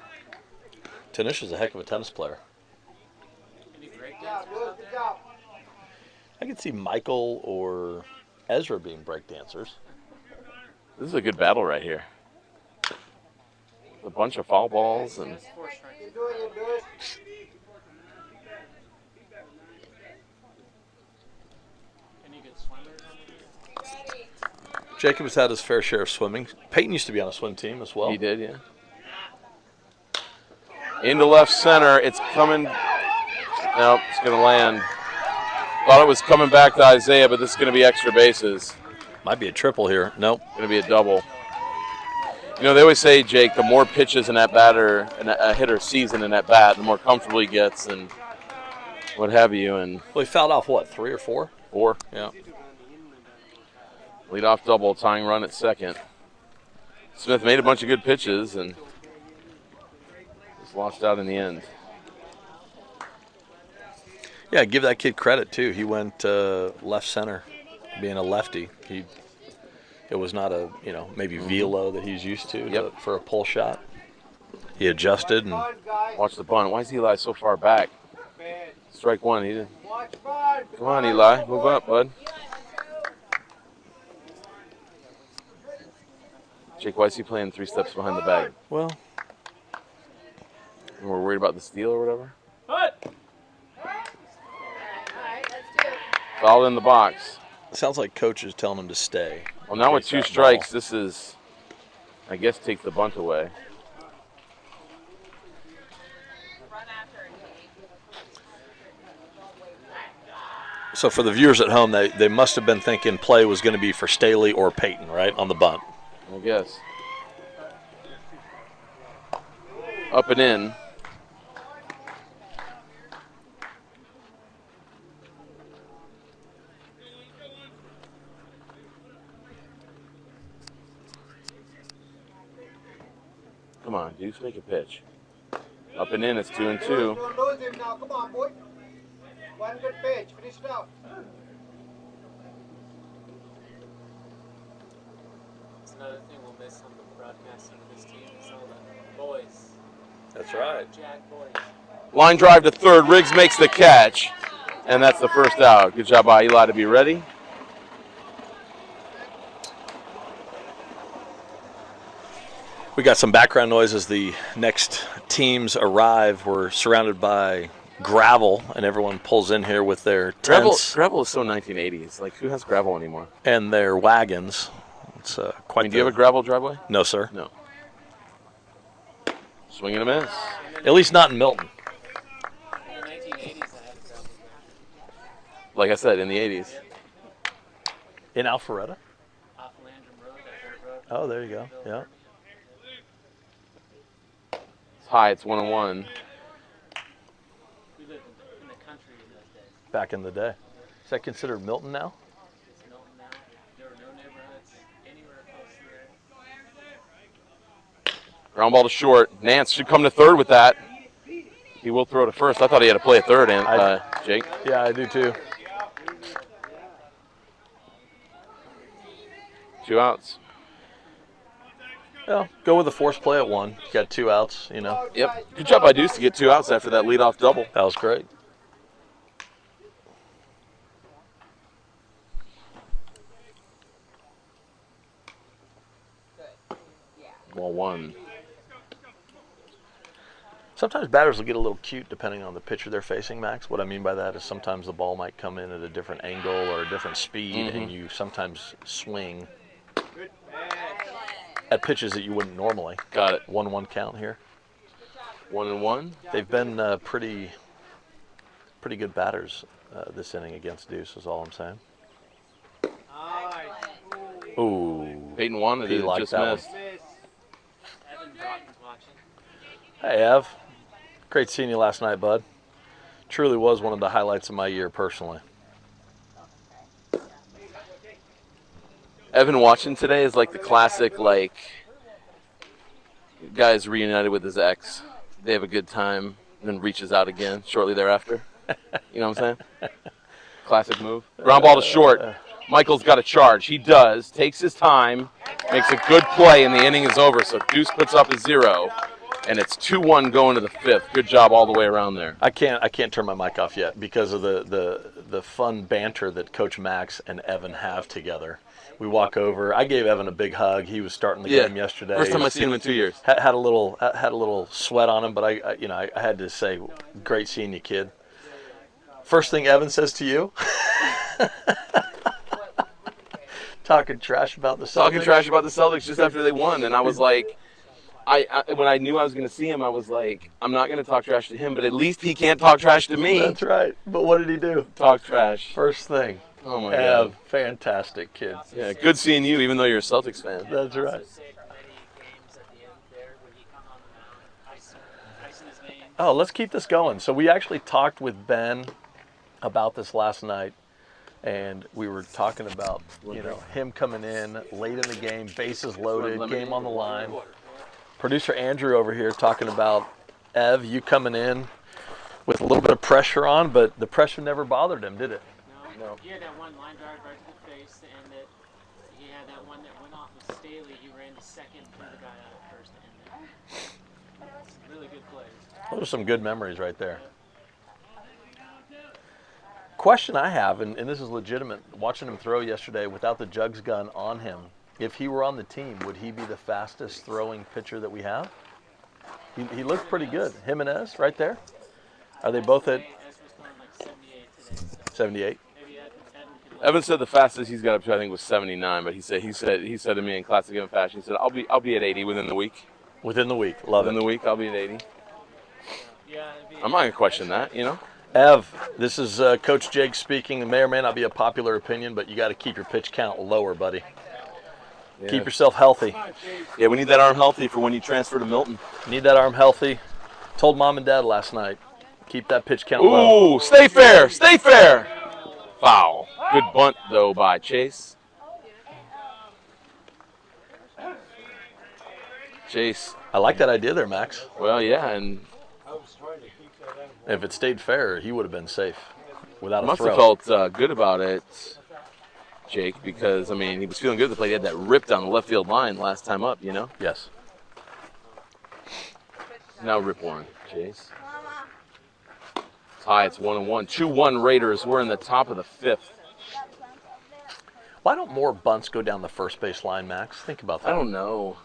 Tanush is a heck of a tennis player. I could see Michael or Ezra being breakdancers. This is a good battle right here. A bunch of foul balls and Jacob has had his fair share of swimming. Peyton used to be on a swim team as well. he did, yeah. Into left center. It's coming. Nope, it's going to land. Thought it was coming back to Isaiah, but this is going to be extra bases. Might be a triple here. Nope. Going to be a double. You know, they always say, Jake, the more pitches an at-batter, a hitter sees in an at-bat, the more comfortable he gets and what have you. And Well, he fouled off, what, 3 or 4? 4. Yeah. Leadoff double, tying run at second. Smith made a bunch of good pitches and just lost out in the end. Yeah, give that kid credit, too. He went left center, being a lefty. It was not a, maybe velo that he's used to for a pull shot. He adjusted and Watch the bunt. Why is Eli so far back? Strike one. He didn't. Come on, Eli. Move up, bud. Jake, why is he playing 3 steps behind the bag? well, And we're worried about the steal or whatever? Foul in the box. sounds like coach is telling him to stay. Well, now with Chase 2 that strikes, ball. this is, I guess, take the bunt away. So for the viewers at home, they must have been thinking play was going to be for Staley or Peyton, right, on the bunt. I guess. Up and in. Come on, Deuce, make a pitch. Up and in, it's 2-2. Don't lose him now. Come on, boy. One good pitch. Finish it out. It's another thing we'll miss on the broadcasting of this team. It's all the boys. That's right. Jack boys. Line drive to third. Riggs makes the catch. And that's the first out. Good job by Eli to be ready. We got some background noise as the next teams arrive. We're surrounded by gravel, and everyone pulls in here with their tents Gravel is so 1980s. Like, who has gravel anymore? and their wagons. It's quite. Do you have a gravel driveway? No, sir. No. Swing and a miss. At least not in Milton. In the 1980s, I had a gravel. Like I said, in the 80s. In Alpharetta. Off Landrum Road, that dirt road. Oh, there you go. Yeah. It's high. It's 1-1. We lived in the country in those days. Back in the day. Is that considered Milton now? It's Milton now. Never knew Ground ball to short. Nance should come to third with that. He will throw to first. I thought he had to play a third, Jake. Yeah, I do too. 2 outs. Well, go with the force play at 1. You got 2 outs, you know. Yep. Good job by Deuce to get 2 outs after that leadoff double. That was great. Ball 1. Sometimes batters will get a little cute depending on the pitcher they're facing, Max. What I mean by that is sometimes the ball might come in at a different angle or a different speed, and you sometimes swing at pitches that you wouldn't normally. Got it. 1-1 count here. 1-1. They've been pretty good batters this inning against Deuce, is all I'm saying. Ooh. Peyton wanted it, just missed. Evan Broughton's watching. Hey, Ev. Great seeing you last night, bud. Truly was one of the highlights of my year personally. Evan watching today is like the classic, like, guy's reunited with his ex. They have a good time, then reaches out again shortly thereafter. You know what I'm saying? Classic move. Ground ball to short. Michael's got a charge. He does. Takes his time. Makes a good play, and the inning is over. So Deuce puts up a 0, and it's 2-1 going to the 5th. Good job all the way around there. I can't turn my mic off yet because of the fun banter that Coach Max and Evan have together. We walk over. I gave Evan a big hug. He was starting the game yesterday. First time I've seen him in 2 years. Had a little sweat on him, but I had to say, great seeing you, kid. First thing Evan says to you, talking trash about the Celtics. Talking trash about the Celtics just after they won, and I was like, when I knew I was going to see him, I was like, I'm not going to talk trash to him, but at least he can't talk trash to me. That's right. But what did he do? Talk trash. First thing. Oh my God. Fantastic kid. Yeah, good seeing you, even though you're a Celtics fan. That's right. Oh, let's keep this going. So we actually talked with Ben about this last night, and we were talking about, him coming in late in the game, bases loaded, game on the line. Producer Andrew over here talking about, Ev, you coming in with a little bit of pressure on, but the pressure never bothered him, did it? No. He had that one line drive right to the face to end it. He had that one that went off with Staley. He ran to second, threw the guy out at first to end it. Really good plays. Those are some good memories right there. Question I have, and this is legitimate, watching him throw yesterday without the jugs gun on him, if he were on the team, would he be the fastest throwing pitcher that we have? He looked pretty good. Jimenez right there. Are they both at 78? Evan said the fastest he's got up to, I think, was 79. But he said to me in classic Evan fashion, he said, I'll be at 80 within the week. Within the week, love within it. the week, I'll be at 80. I'm not gonna question that, Ev, this is Coach Jake speaking. It may or may not be a popular opinion, but you got to keep your pitch count lower, buddy. Yeah. Keep yourself healthy. Yeah, we need that arm healthy for when you transfer to Milton. Need that arm healthy. Told Mom and Dad last night, keep that pitch count low. Ooh, stay fair, stay fair. Foul. Good bunt, though, by Chase. Chase. I like that idea there, Max. Well, yeah, and if it stayed fair, he would have been safe without a throw. Must have felt good about it, Jake, because, he was feeling good at the play. He had that rip down the left field line last time up, Yes. Now rip one, Chase. Tie, it's 1-1. 2-1 Raiders. We're in the top of the 5th. Why don't more bunts go down the first base line, Max? Think about that. I don't know.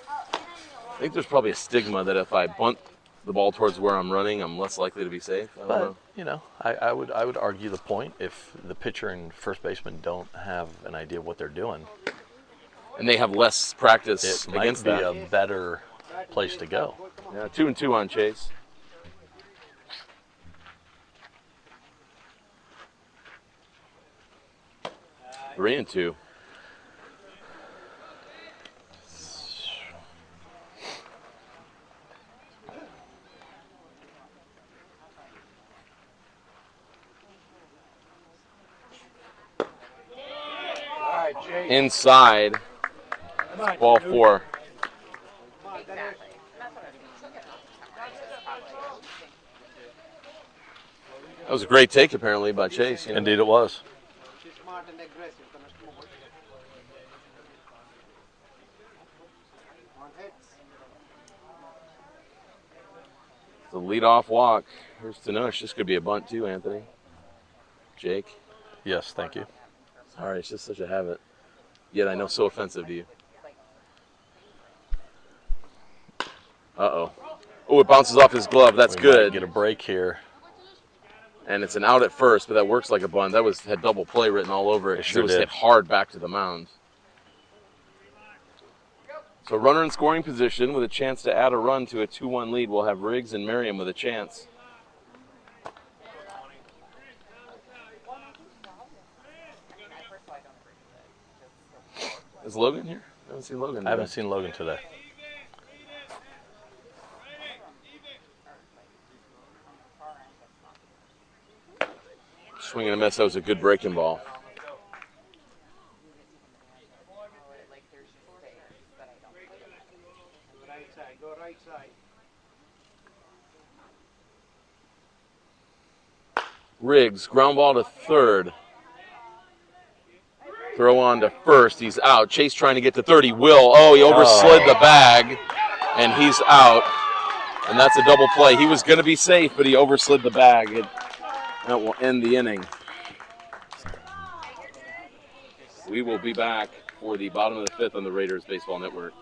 I think there's probably a stigma that if I bunt the ball towards where I'm running, I'm less likely to be safe. I don't know. I would argue the point if the pitcher and first baseman don't have an idea of what they're doing. And they have less practice it against might be that. a better place to go. Yeah, 2-2 on Chase. Three and 2. Inside. Ball 4. That was a great take, apparently, by Chase. You know? Indeed, it was. The leadoff walk. Here's Tanush. This could be a bunt, too, Anthony. Jake. Yes, thank you. Sorry, it's just such a habit. Yet I know so offensive to you. Uh-oh. Oh, it bounces off his glove. That's We good. might get a break here. And it's an out at first, but that works like a bunt. That had double play written all over it. It sure was did. hit hard back to the mound. So runner in scoring position with a chance to add a run to a 2-1 lead. We'll have Riggs and Merriam with a chance. Is Logan here? I haven't seen Logan today. I haven't seen Logan today. Swing and a miss. That was a good breaking ball. Go right side. Riggs, ground ball to third. Throw on to first. He's out. Chase trying to get to third. He will. Oh, he overslid the bag, and he's out. And that's a double play. He was going to be safe, but he overslid the bag. That will end the inning. We will be back for the bottom of the fifth on the Raiders Baseball Network.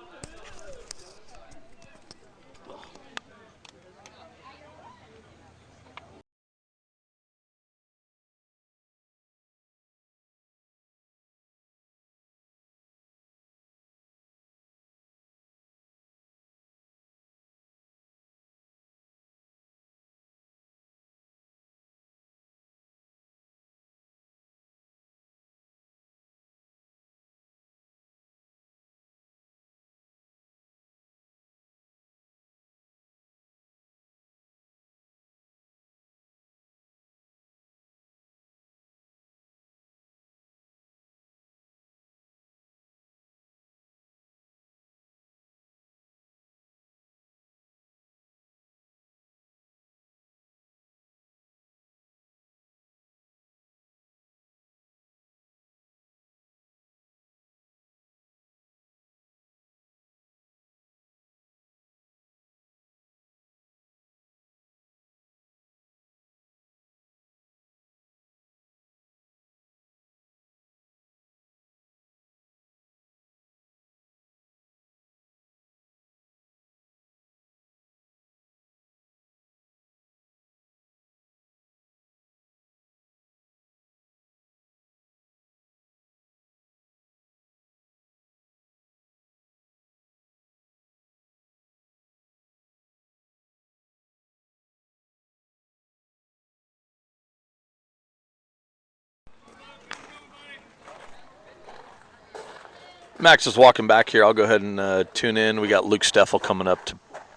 Max is walking back here. I'll go ahead and tune in. We got Luke Steffel coming up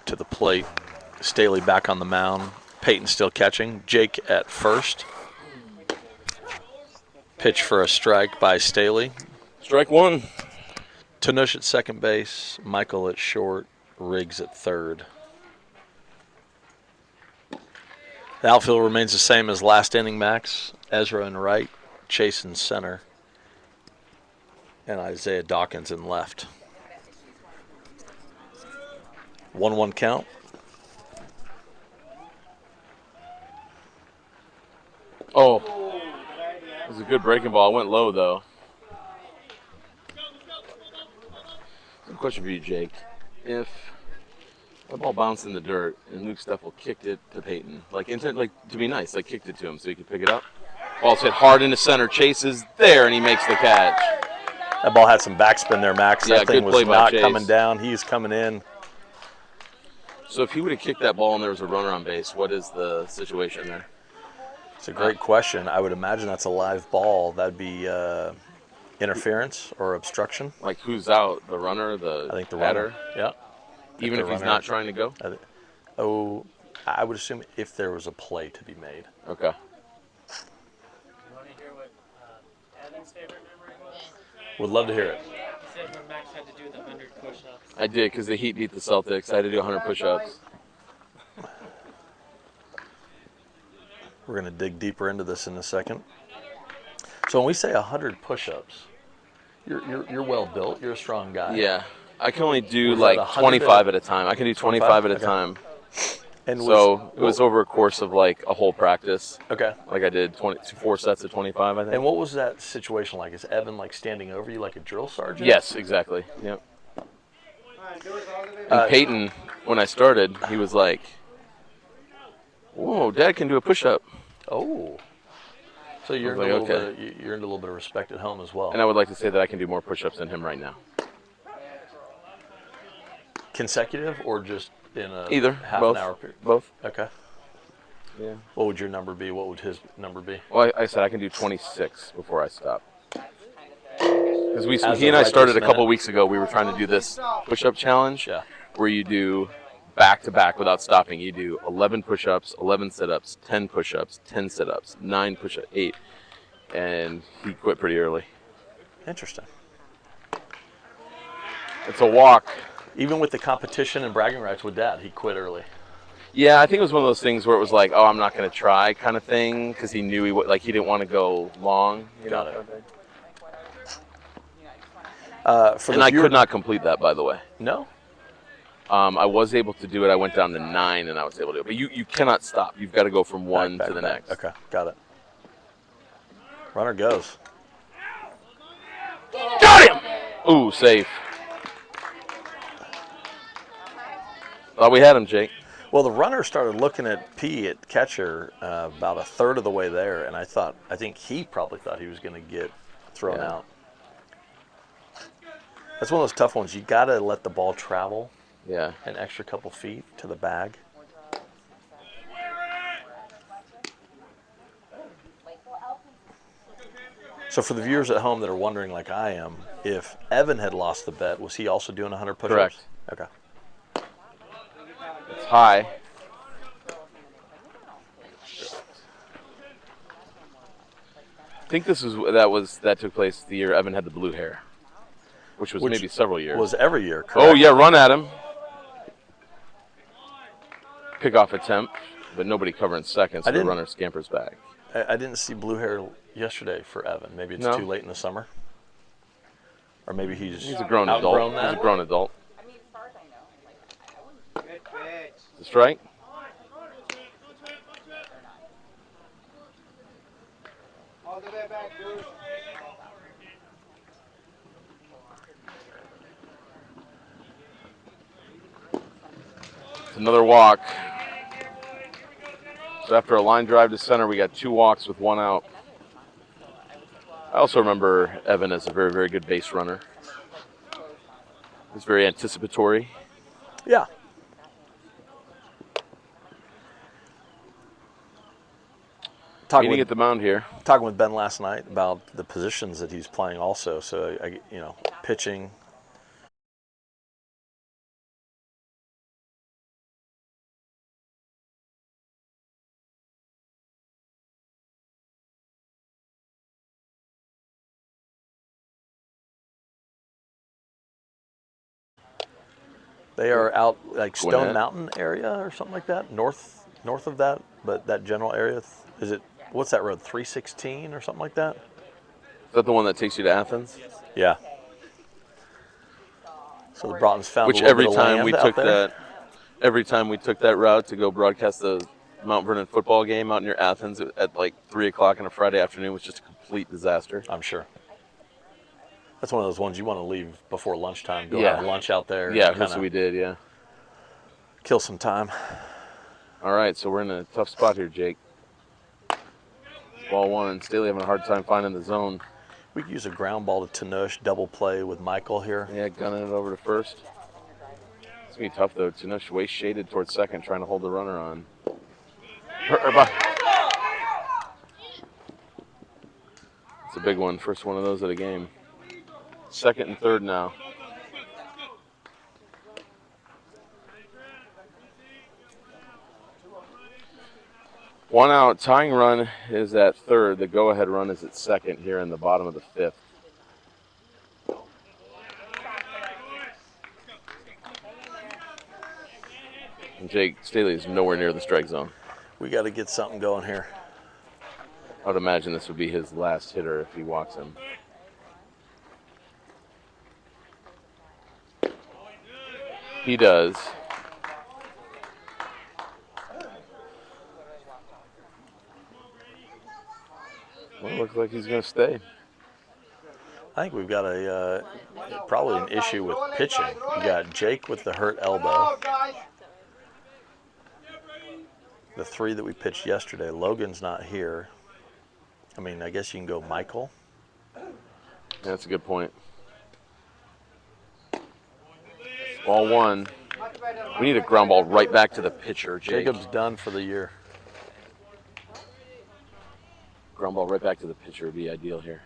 to the plate. Staley back on the mound. Peyton still catching. Jake at first. Pitch for a strike by Staley. Strike one. Tanush at second base. Michael at short. Riggs at third. The outfield remains the same as last inning, Max. Ezra in right. Chase in center. And Isaiah Dawkins in left. 1-1 count. Oh, it was a good breaking ball. It went low, though. Question for you, Jake. If the ball bounced in the dirt and Luke Steffel kicked it to Peyton, like to be nice, like kicked it to him so he could pick it up. Ball's hit hard into center. Chase is there, and he makes the catch. That ball had some backspin there, Max. Yeah, that thing good was play by not Chase. coming down. He's coming in. So if he would have kicked that ball and there was a runner on base, what is the situation there? It's a great question. I would imagine that's a live ball. That'd be interference or obstruction. Like who's out? The runner, I think the batter? runner. Yeah. Even if he's not trying to go? I would assume if there was a play to be made. Okay. You want to hear what Evan's favorite memory was? Would love to hear it. He said when Max had to do the 100 push-ups. I did because the Heat beat the Celtics. I had to do 100 push-ups. We're going to dig deeper into this in a second. So when we say 100 push-ups, you're well built. You're a strong guy. Yeah. I can only do Was that like 100 25 at a time. I can do 25 at a Okay. time. And So it was over a course of like a whole practice. Okay. Like I did 4 sets of 25, I think. And what was that situation like? Is Evan like standing over you like a drill sergeant? Yes, exactly. Yep. And Peyton, when I started, he was like, "Whoa, Dad can do a push-up." Oh. So you're I in was a like, little bit. You're in a little bit of respect at home as well. And I would like to say that I can do more push-ups than him right now. Consecutive or just in a Either, half both, an hour period? both. Okay. Yeah. What would your number be? What would his number be? Well, I said I can do 26 before I stop. Because he and of I right started this a couple minute? weeks ago. We were trying to do this push-up challenge, Yeah. where you do back-to-back without stopping. You do 11 push-ups, 11 sit-ups, 10 push-ups, 10 sit-ups, 9 push-ups, 8. And he quit pretty early. Interesting. It's a walk. Even with the competition and bragging rights with Dad, he quit early. Yeah, I think it was one of those things where it was like, "Oh, I'm not going to try," kind of thing, because he knew he didn't want to go long. Got it. And I could not complete that, by the way. No? I was able to do it. I went down to 9, and I was able to do it. But you cannot stop. You've got to go from one to the next. Okay, got it. Runner goes. Got him! Ooh, safe. Thought we had him, Jake. Well, the runner started looking at P at catcher about a third of the way there, and I think he probably thought he was going to get thrown out. That's one of those tough ones. You got to let the ball travel. Yeah. An extra couple feet to the bag. So for the viewers at home that are wondering, like I am, if Evan had lost the bet, was he also doing 100 push-ups? Correct. Okay. It's high. I think that took place the year Evan had the blue hair, which was maybe several years. Was every year, correct? Oh yeah, run at him. Pickoff attempt, but nobody covering second, so the runner scampers back. I didn't see blue hair yesterday for Evan. Maybe it's too late in the summer, or maybe he's a grown adult. That. He's a grown adult. I mean, as far as I know, like, The strike. All the way back, dude. It's another walk. So after a line drive to center, we got 2 walks with 1 out. I also remember Evan as a very, very good base runner. He's very anticipatory. Yeah. Meeting at the mound here. Talking with Ben last night about the positions that he's playing also. So, pitching. They are out like Stone Mountain area or something like that, north of that, but that general area. Is it, what's that road, 316 or something like that? Is that the one that takes you to Athens? Yeah. So the Broughtons found Which every time we took that route to go broadcast the Mount Vernon football game out near Athens at like 3 o'clock on a Friday afternoon was just a complete disaster. I'm sure. That's one of those ones you want to leave before lunchtime. Go have lunch out there. Yeah, that's what we did, yeah. Kill some time. All right, so we're in a tough spot here, Jake. Ball 1. Staley having a hard time finding the zone. We could use a ground ball to Tanosh, double play with Michael here. Yeah, gunning it over to first. It's going to be tough, though. Tanosh way shaded towards second, trying to hold the runner on. It's a big one. First one of those of the game. Second and third now. One out. Tying run is at third. The go-ahead run is at second here in the bottom of the 5th. And Jake Staley is nowhere near the strike zone. We got to get something going here. I would imagine this would be his last hitter if he walks him. He does. Well, it looks like he's going to stay. I think we've got probably an issue with pitching. You got Jake with the hurt elbow. The 3 that we pitched yesterday, Logan's not here. I mean, I guess you can go Michael. Yeah, that's a good point. Ball 1. We need a ground ball right back to the pitcher, Jake. Jacob's done for the year. Ground ball right back to the pitcher would be ideal here.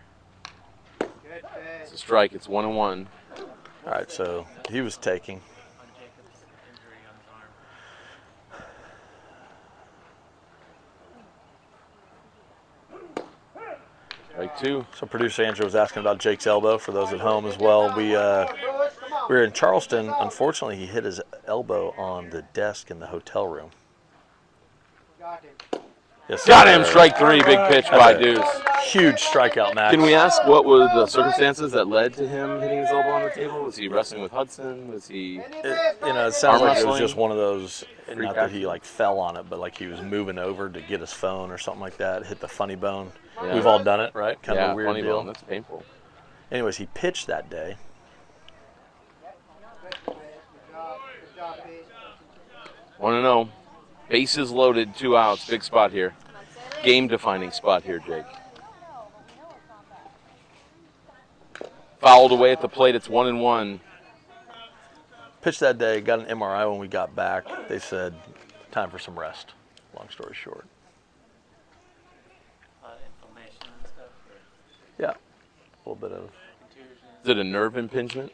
It's a strike. It's 1-1. All right, so he was taking. On Jacob's injury on his arm. Strike 2. So producer Andrew was asking about Jake's elbow for those at home as well. We were in Charleston. Unfortunately, he hit his elbow on the desk in the hotel room. Yes, Got him. Strike 3. Big pitch by Deuce. Huge strikeout, Max. Can we ask what were the circumstances that led to him hitting his elbow on the table? Was he wrestling with Hudson? Was he? It sounds like it was just one of those. Freak Not that he like fell on it, but like he was moving over to get his phone or something like that. Hit the funny bone. Yeah. We've all done it, right? Kind of Yeah, a weird funny deal. bone. That's painful. Anyways, he pitched that day. 1-0. Bases loaded. 2 outs. Big spot here. Game-defining spot here, Jake. Fouled away at the plate. It's 1-1. Pitched that day. Got an MRI when we got back. They said time for some rest. Long story short. Inflammation and stuff. Yeah, a little bit of. Contusion. Is it a nerve impingement?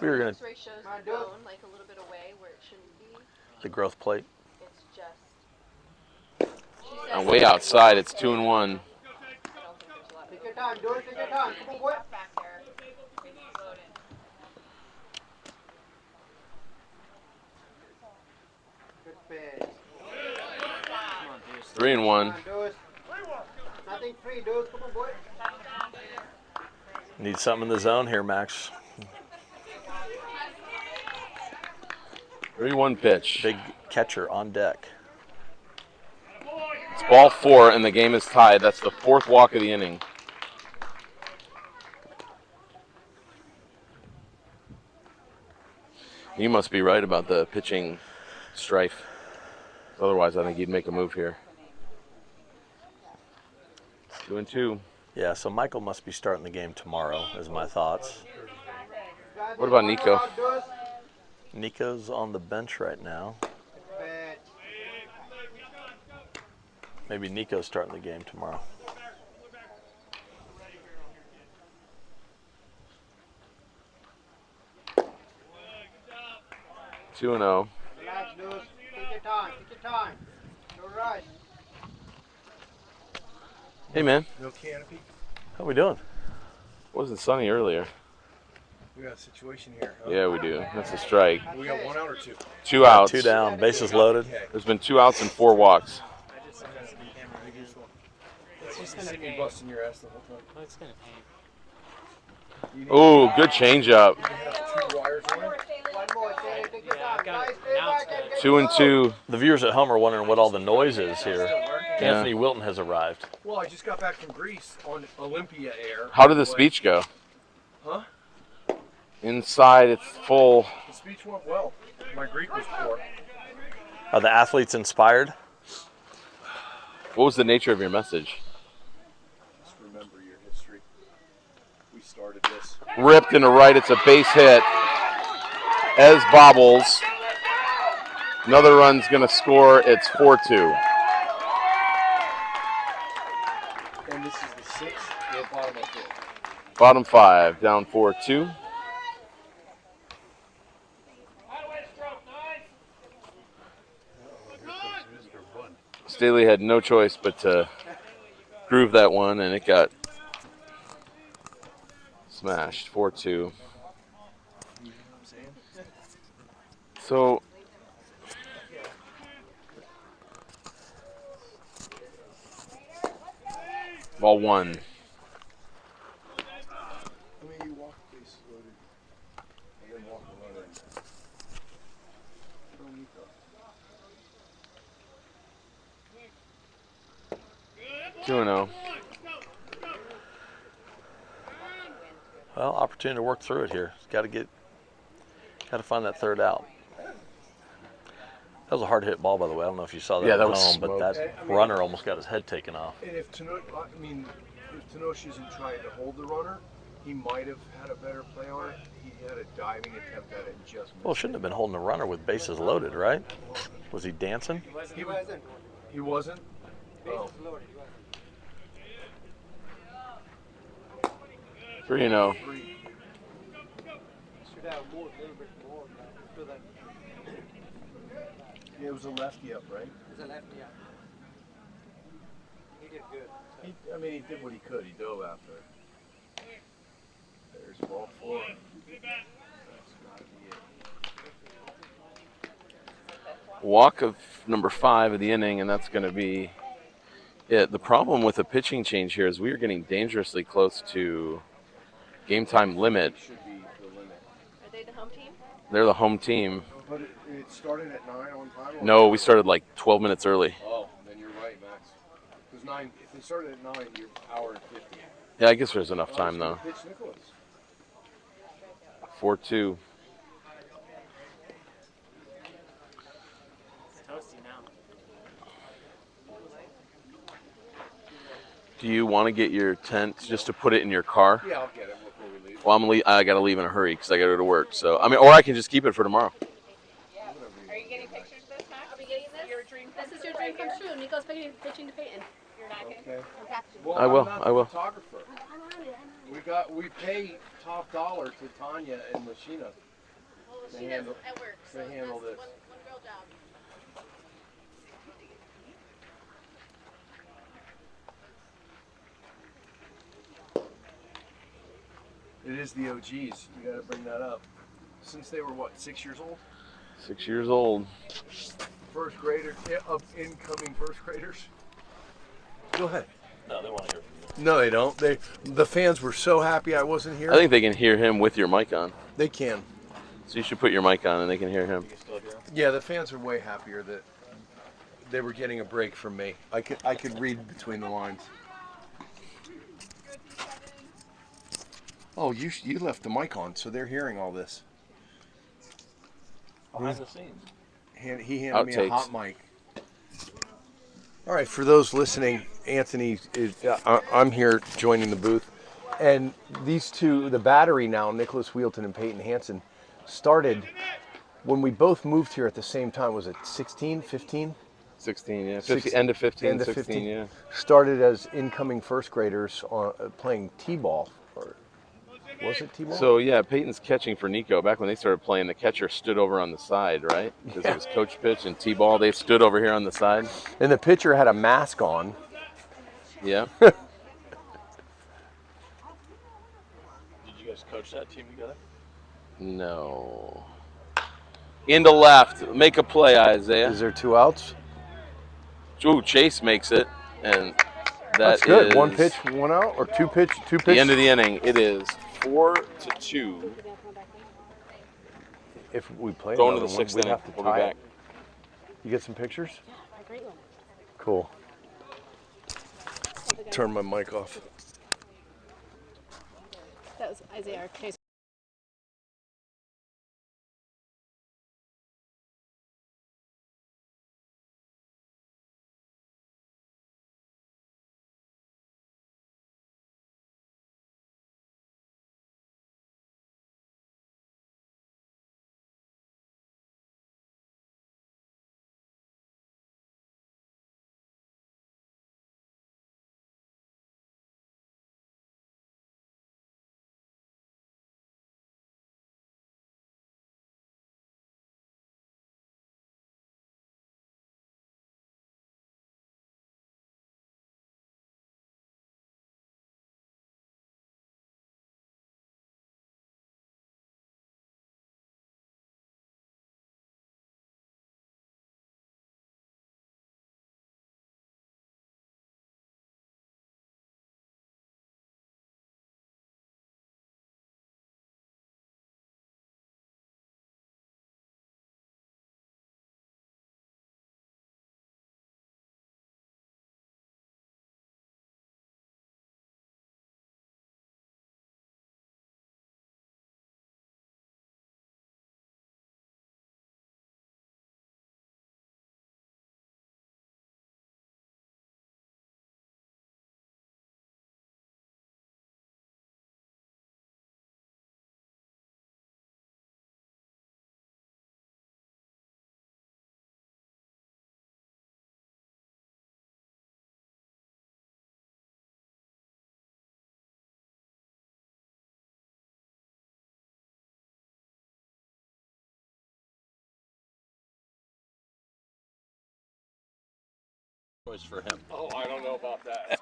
We were gonna X-ray shows the bone like a little bit away where it shouldn't be. the growth plate. It's just. On way outside, it's 2-1. I don't think there's a lot of Take your time, do it, take your time. Come on, boy. back there. It's loaded. Good pitch. Come on, Deuce. 3-1. Deuce. Nothing free, Deuce. Come on, boy. Need something in the zone here, Max. 3-1 pitch. Big catcher on deck. It's ball 4, and the game is tied. That's the 4th walk of the inning. You must be right about the pitching strife. Otherwise, I think he'd make a move here. 2-2. Yeah, so Michael must be starting the game tomorrow, is my thoughts. What about Nico? Nico's on the bench right now. Maybe Nico's starting the game tomorrow. Two and 0. Relax, Deuce. Take your time, take your time. You're right. Hey, man. No canopy. How we doing? Wasn't sunny earlier. We got a situation here. Huh? Yeah, we do. That's a strike. We got 1 out or 2. 2 outs. 2 down, bases loaded. Okay. There's been 2 outs and 4 walks. I just sent us the camera. It's just You gonna see me paint. busting your ass the whole time. Oh, it's gonna paint. Oh, good changeup. You have 2 wires on it. One more, Taylor. Take your Yeah, time. I got Guys, it. stay Now back it's and good. get 2 and the 2. The viewers at home are wondering what all the noise is here. Yeah. Anthony Wilton has arrived. Well, I just got back from Greece on Olympia Air. How did the But- speech go? Huh? Inside, it's full. The speech went well. My Greek was poor. Are the athletes inspired? What was the nature of your message? Just remember your history. We started this. Ripped into right. It's a base hit. Ez bobbles. Another run's going to score. It's 4-2. And this is the 6th or bottom of 5th. Bottom 5, down 4-2. Staley had no choice but to groove that one, and it got smashed. 4-2. So Ball 1. I mean, you walk the bases loaded and then walk the runner. Throw Nico. 2-0. Well, opportunity to work through it here. Got to find that third out. That was a hard hit ball, by the way. I don't know if you saw that Yeah, at that was home, but smoked. that runner almost got his head taken off. And if Tenoch isn't trying to hold the runner, he might have had a better play on it. He had a diving attempt at it and just missed. Well, shouldn't have been holding the runner with bases loaded, right? Was he dancing? He wasn't. He wasn't? Oh. 3-0. Should have more, a little bit more so that It was a lefty up, right? it's a lefty. Yeah. He did good. He did what he could. He dove after it. There's ball 4. That's gotta be it. Walk of number 5 of the inning, and that's going to be it. The problem with the pitching change here is we are getting dangerously close to game time limit. Should be the limit. Are they the home team? They're the home team. But it started at 9 on time? Or No, we started like 12 minutes early. Oh, then you're right, Max. Because 9, if it started at 9, you're hour and 50. Yeah, I guess there's enough time though. Pitch Nicholas. 4-2. It's toasty now. Do you want to get your tent just to put it in your car? Yeah, I'll get it before we leave. Well, I got to leave in a hurry because I got to go to work. So or I can just keep it for tomorrow. Are you getting pictures of this, Max? Are we getting this? Your dream This is your dream come true. Nico's pitching to Peyton. You're not getting Okay. Okay. Well, I will, I'm not I will. the photographer. I'm on it. We pay top dollar to Tanya and Machina. Well, They she handle- does at work, so they handle that's this. one girl job. It is the OGs. You got to bring that up. Since they were 6 years old? 6 years old. First graders, incoming first graders. Go ahead. No, they want to hear from you. No, they don't. The fans were so happy I wasn't here. I think they can hear him with your mic on. They can. So you should put your mic on and they can hear him. You can still hear him? Yeah, the fans are way happier that they were getting a break from me. I could read between the lines. Oh, you left the mic on, so they're hearing all this. Behind the scenes. He handed me a Outtakes. hot mic. All right, for those listening, Anthony is. I'm here joining the booth, and these two, the battery now, Nicholas Wheelton and Peyton Hansen, started when we both moved here at the same time. Was it 16, 15? 16, yeah. Six- End of 15, End of 16, 15. yeah. Started as incoming first graders playing t-ball, or was it t-ball? So, yeah, Peyton's catching for Nico. Back when they started playing, the catcher stood over on the side, right? Because it was coach pitch and T-ball. They stood over here on the side. And the pitcher had a mask on. Yeah. Did you guys coach that team together? No. Into left. Make a play, Isaiah. Is there 2 outs? Ooh, Chase makes it. And That's good. is 1 pitch, 1 out, or 2 pitch, 2 pitch. the end of the inning. It is 4-2. If we play Going to another the one, 6th we'd inning. have to We'll be tie back. it. You get some pictures? A great one. Cool. Turn my mic off. That was Isaiah Chase. choice for him. Oh, I don't know about that.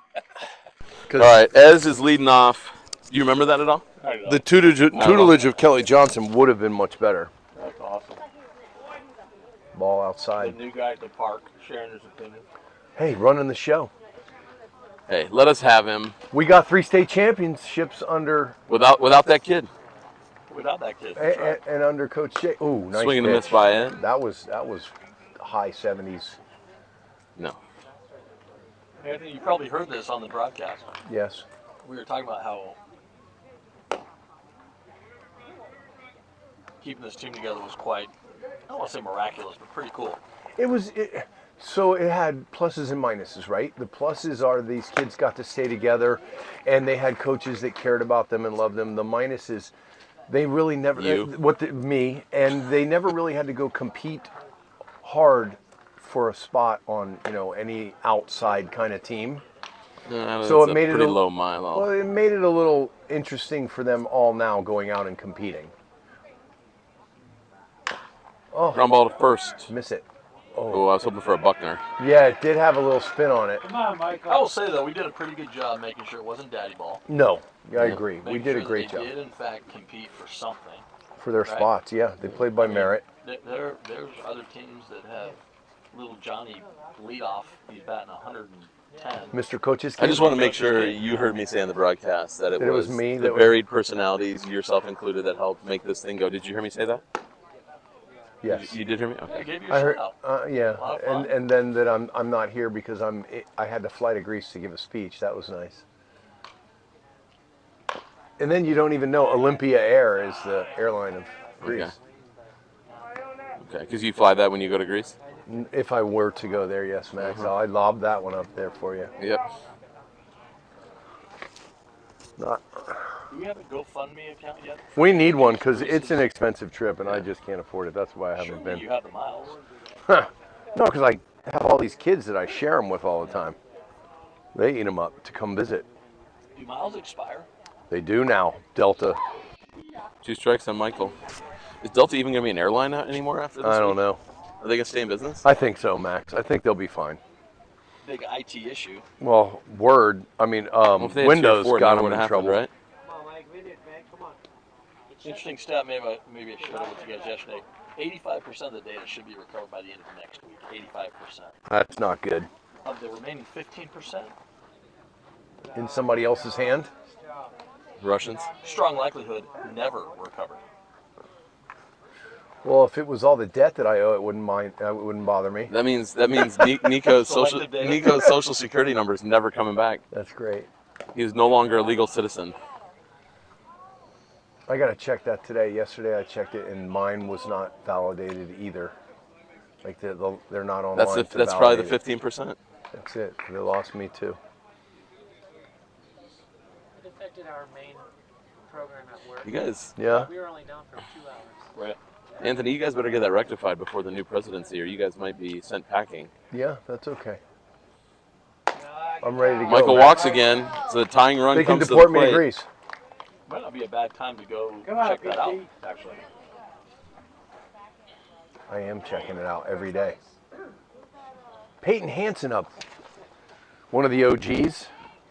All right, Ez is leading off. Do you remember that at all? I know. The tutelage of Kelly Johnson would have been much better. That's awesome. Ball The outside. new guy at the park sharing his opinion. Hey, running the show. Hey, let us have him We got 3 state championships under without that kid. Without that kid, that's right. and under Coach Jay. Ooh, nice Swing and a pitch. miss by Ed. That was high 70s. No. Anthony, you probably heard this on the broadcast. Yes. We were talking about how keeping this team together was quite, I don't want to say miraculous, but pretty cool. So it had pluses and minuses, right? The pluses are these kids got to stay together, and they had coaches that cared about them and loved them. The minuses, they really never me, and they never really had to go compete hard for a spot on any outside kind of team. So it made it pretty low mile. Well, it made it a little interesting for them all now going out and competing. Oh, Ground ball to first. miss it. Oh, I was hoping for a Buckner. Yeah, it did have a little spin on it. Come on, Michael. I will say, though, we did a pretty good job making sure it wasn't daddy ball. No, I agree. We Making did a sure great that job they did, in fact, compete for something. for their right? spots. Yeah, they played by merit. There's other teams that have little Johnny leadoff. He's batting 110. Mr. Coaches, I just want to make sure you heard me say on the broadcast that it was me the that was- varied personalities, yourself included, that helped make this thing go. Did you hear me say that? Yes. You did hear me? I Okay. gave you a I heard. shout Yeah, A lot of fun. and then that I'm not here because I had to fly to Greece to give a speech. That was nice. And then you don't even know Olympia Air is the airline of Greece. Okay, because you fly that when you go to Greece? If I were to go there, yes, Max. I'd lob that one up there for you. Yep. Not. Do we have a GoFundMe account yet? We need one because it's an expensive trip and I just can't afford it. That's why I haven't Surely been. you have the miles. No, because I have all these kids that I share them with all the time. They eat them up to come visit. Do miles expire? They do now. Delta. 2 strikes on Michael. Is Delta even going to be an airline anymore after this I don't week? know. Are they going to stay in business? I think so, Max. I think they'll be fine. Big IT issue. Well, Word. I mean, Well, if they had Windows 2 or 4, got that them would in have happened, trouble. right? Come on, Mike. We did, man. Come on. Interesting stat maybe I shared it with you guys yesterday. 85% of the data should be recovered by the end of next week. 85%. That's not good. Of the remaining 15%, In somebody else's hand? Russians? strong likelihood never recovered. Well, if it was all the debt that I owe, it wouldn't bother me. That means Nico's Selective data. Nico's social security number is never coming back. That's great. He is no longer a legal citizen. I got to check that today. Yesterday I checked it, and mine was not validated either. Like they're not online. That's probably the 15%. That's it. They lost me too. It affected our main program at work. You guys, Yeah. We were only down for 2 hours. Right. Anthony, you guys better get that rectified before the new presidency, or you guys might be sent packing. Yeah, that's okay. I'm ready to go. Michael Max. walks again, so the tying run They can comes to the deport me to plate. Greece. Might not be a bad time to go Come on, check that out, PT. actually. I am checking it out every day. Peyton Hansen up. One of the OGs.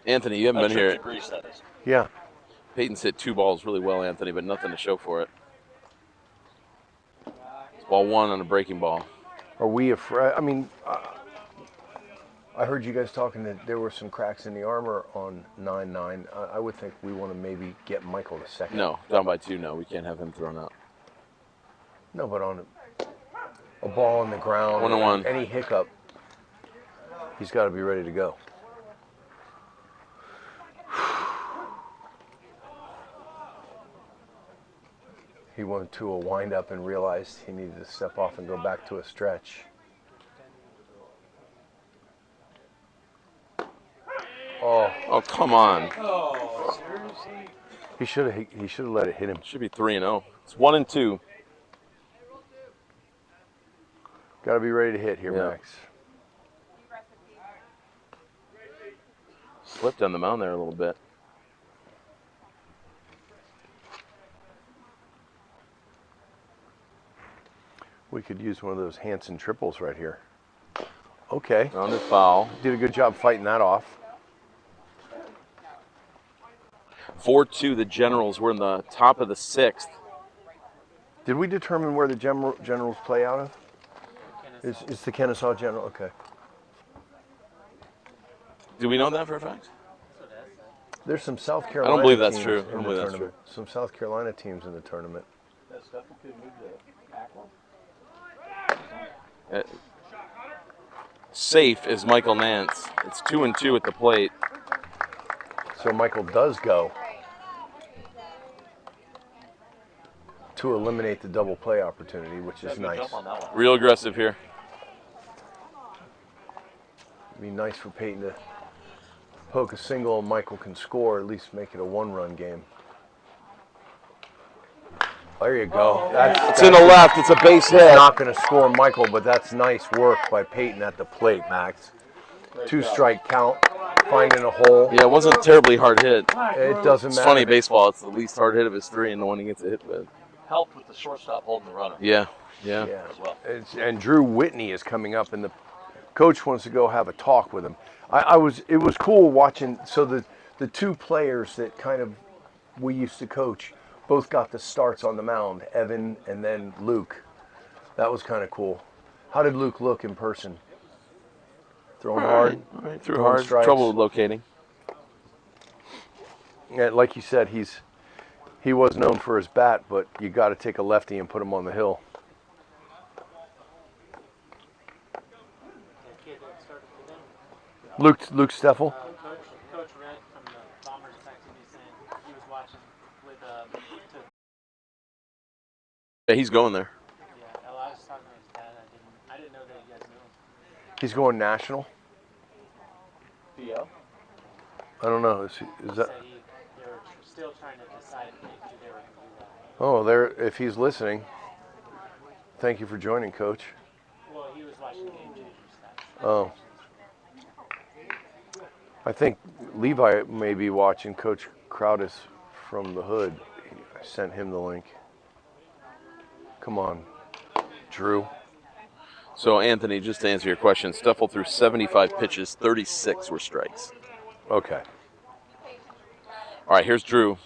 Anthony, you haven't A been trip here. to Greece, that is. Yeah. Peyton's hit 2 balls really well, Anthony, but nothing to show for it. It's ball 1 on a breaking ball. Are we afraid? I mean, I heard you guys talking that there were some cracks in the armor on 9-9. I would think we want to maybe get Michael to second. No, down by 2, no. We can't have him thrown out. No, but on a ball on the ground, 1-1. any hiccup, he's got to be ready to go. He went to a windup and realized he needed to step off and go back to a stretch. Oh, come on. Oh, seriously? He should have let it hit him. Should be 3-0. It's 1-2. Got to be ready to hit here, Yeah. Max. Slipped on the mound there a little bit. We could use one of those Hanson triples right here. Okay. Rounded foul. Did a good job fighting that off. 4-2, the Generals. We're in the top of the 6th. Did we determine where the Generals play out of? It's the Kennesaw General. Okay. Do we know that for a fact? There's some South I Carolina don't believe that's teams true. I in don't the believe that's tournament. Some South Carolina teams in the tournament. That stuff could move to Akron. Safe is Michael Nance. It's 2-2 at the plate. So Michael does go to eliminate the double play opportunity, which is nice. Real aggressive here. It'd be nice for Peyton to poke a single and Michael can score, at least make it a one-run game. There you go. It's in the left. It's a base hit. Not going to score Michael, but that's nice work by Peyton at the plate, Max. 2-strike count, finding a hole. Yeah, it wasn't a terribly hard hit. It doesn't It's matter. funny, baseball, it's the least hard hit of his 3 and the one he gets a hit with. Helped with the shortstop holding the runner. Yeah. As well. And Drew Whitney is coming up, and the coach wants to go have a talk with him. It was cool watching. So the two players that kind of we used to coach both got the starts on the mound, Evan and then Luke. That was kind of cool. How did Luke look in person? Throwing hard? All right. Threw hard. Strikes. Trouble locating. Yeah, like you said, he was known for his bat, but you got to take a lefty and put him on the hill. Luke Steffel. Coach Red from the Bombers texted me saying he was watching with Yeah, he's going there. I was talking to his dad. I didn't know that you guys knew him. He's going national. PO? I don't know. Is He that? said they were still trying to decide if they were going to do that. Oh, there. If he's listening, thank you for joining, Coach. Well, he was watching the game changers. Oh. I think Levi may be watching Coach Crowdis from the hood. I sent him the link. Come on, Drew. So, Anthony, just to answer your question, Steffel threw 75 pitches, 36 were strikes. Okay. All right, here's Drew.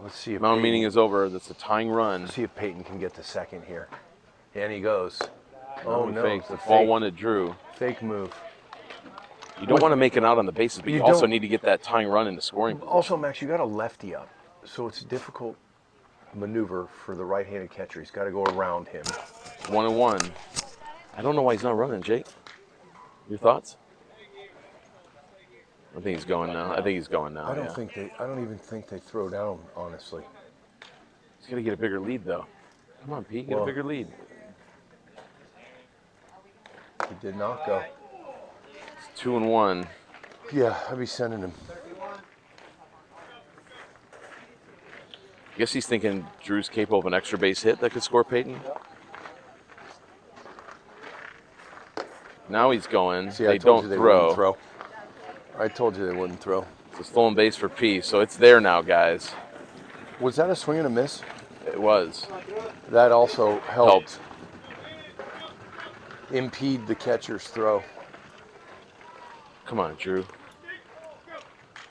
Let's see if Mound Peyton, meeting is over. That's a tying run. Let's see if Peyton can get the second here. And he goes. Oh no, Fake. it's a Ball fake, wanted Drew. fake move. You don't want to make it out on the bases, but you You also don't. need to get that tying run into scoring position. Also, Max, you got a lefty up, so it's a difficult maneuver for the right-handed catcher. He's got to go around him. 1-1. I don't know why he's not running, Jake. Your thoughts? I think he's going now. I don't even think they throw down, honestly. He's got to get a bigger lead, though. Come on, Pete, get a bigger lead. He did not go. It's 2-1. Yeah, I'd be sending him. I guess he's thinking Drew's capable of an extra base hit that could score Peyton. Now he's going. See, they don't throw. I told you they wouldn't throw. It's a stolen base for P, so it's there now, guys. Was that a swing and a miss? It was. That also helped impede the catcher's throw. Come on, Drew.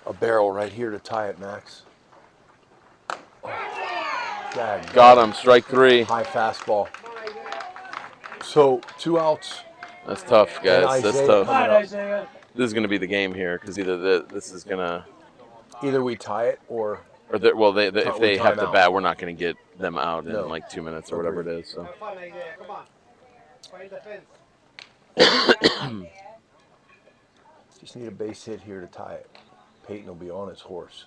A barrel right here to tie it, Max. Got him. Strike 3. High fastball. So 2 outs. That's tough, guys. That's tough. Isaiah. This is going to be the game here because either this is going to, Either we tie it or if they have the out. bat, we're not going to get them out in No. like 2 minutes or whatever it is. So Fun, Isaiah. Come on. Find the fence. just need a base hit here to tie it. Peyton will be on his horse.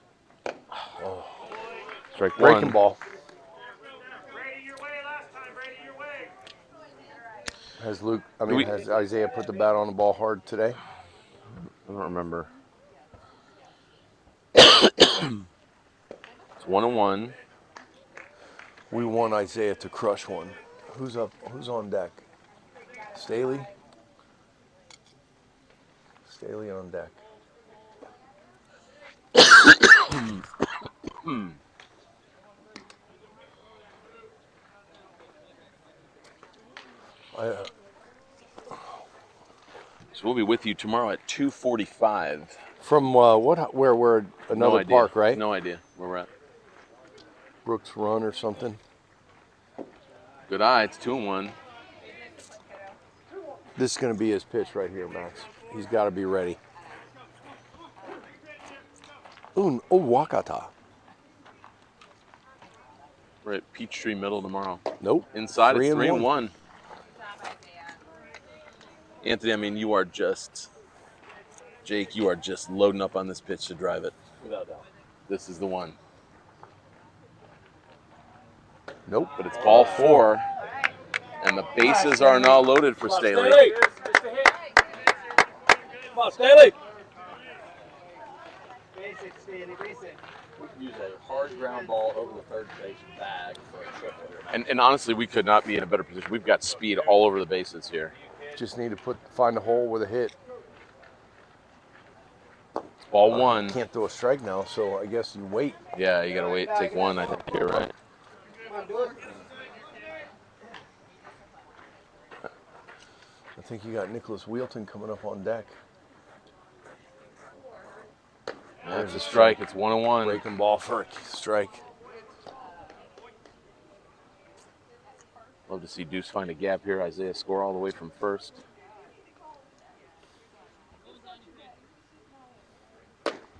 strike 1. Breaking ball. Brady, your way last time. Brady, your way. Has Isaiah put the bat on the ball hard today? I don't remember. It's 1-1. We want Isaiah to crush one. Who's up? Who's on deck? Staley? Staley on deck. So we'll be with you tomorrow at 2:45. From what? Where? We're No another idea. park, right? No idea where we're at. Brooks Run or something. Good eye. It's 2-1. This is going to be his pitch right here, Max. He's got to be ready. Ooh, oh, Wakata. We're at Peachtree Middle tomorrow. Nope. Inside, it's 3-1. 3-1. Anthony, I mean, you are just, Jake, you are just loading up on this pitch to drive it. Without doubt. This is the one. Nope. But it's ball 4, and the bases are now loaded for Staley. Come on, Staley. Basic, Staley, basic. Use a hard ground ball over the third base bag for a triple here. And honestly, we could not be in a better position. We've got speed all over the bases here. Just need to find a hole with a hit. It's ball 1. Can't throw a strike now, so I guess you wait. Yeah, you got to wait. Take 1. I think you're right. Come on, do it. I think you got Nicholas Wheelton coming up on deck. There's a strike. It's 1-1. Breaking ball for a strike. Love to see Deuce find a gap here. Isaiah score all the way from first.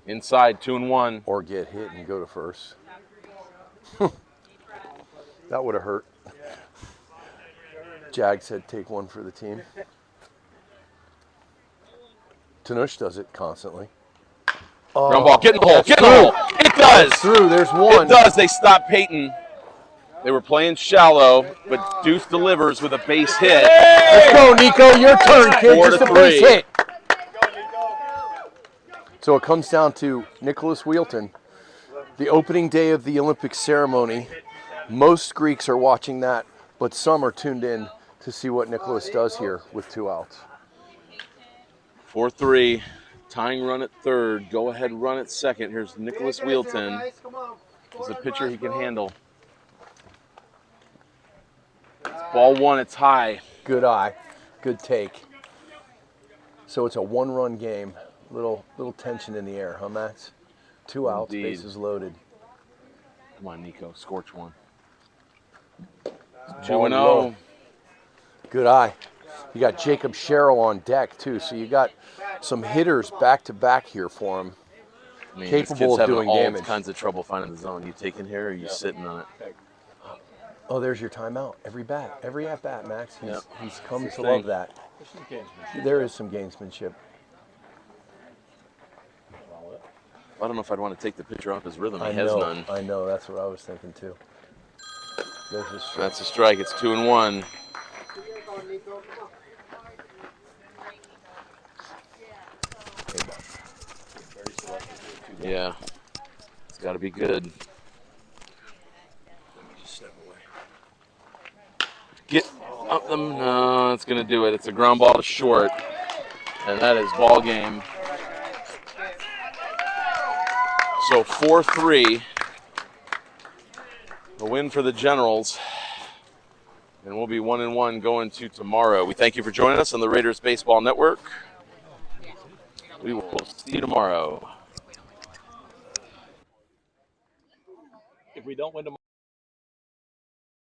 Inside, 2-1. Or get hit and go to first. That would have hurt. Jag said take 1 for the team. Tanush does it constantly. Ground ball. Get in the hole. Get in the hole. It does. It's through. There's 1. It does. They stopped Peyton. They were playing shallow, but Deuce delivers with a base hit. Let's go, Nico. Your turn, kid. 4 Just to a base 3. hit. So it comes down to Nicholas Wheelton. The opening day of the Olympic ceremony. Most Greeks are watching that, but some are tuned in to see what Nicholas does here with 2 outs. 4-3. Tying run at third. Go ahead run at second. Here's Nicholas Wheelton. He's a pitcher he can handle. It's ball 1. It's high. Good eye. Good take. So it's a 1-run game. Little tension in the air, huh, Max? 2 outs, Indeed. bases loaded. Come on, Nico. Scorch 1. Ball 2-0. Good eye. You got Jacob Sherrill on deck, too, so you got some hitters back-to-back here for him. I mean, Capable this kid's of having doing all damage. kinds of trouble finding the zone. You taking here or are you sitting on it? Oh, there's your timeout. Every at-bat, Max. He's come to thing. love that. There is some gamesmanship. I don't know if I'd want to take the pitcher off his rhythm. He I has know, none. I know. That's what I was thinking, too. There's a strike. That's a strike. It's 2-1. Yeah. It's got to be good. Get up them. No, it's going to do it. It's a ground ball to short. And that is ball game. So 4-3. A win for the Generals. And we'll be 1-1 going to tomorrow. We thank you for joining us on the Raiders Baseball Network. We will see you tomorrow. If we don't win tomorrow.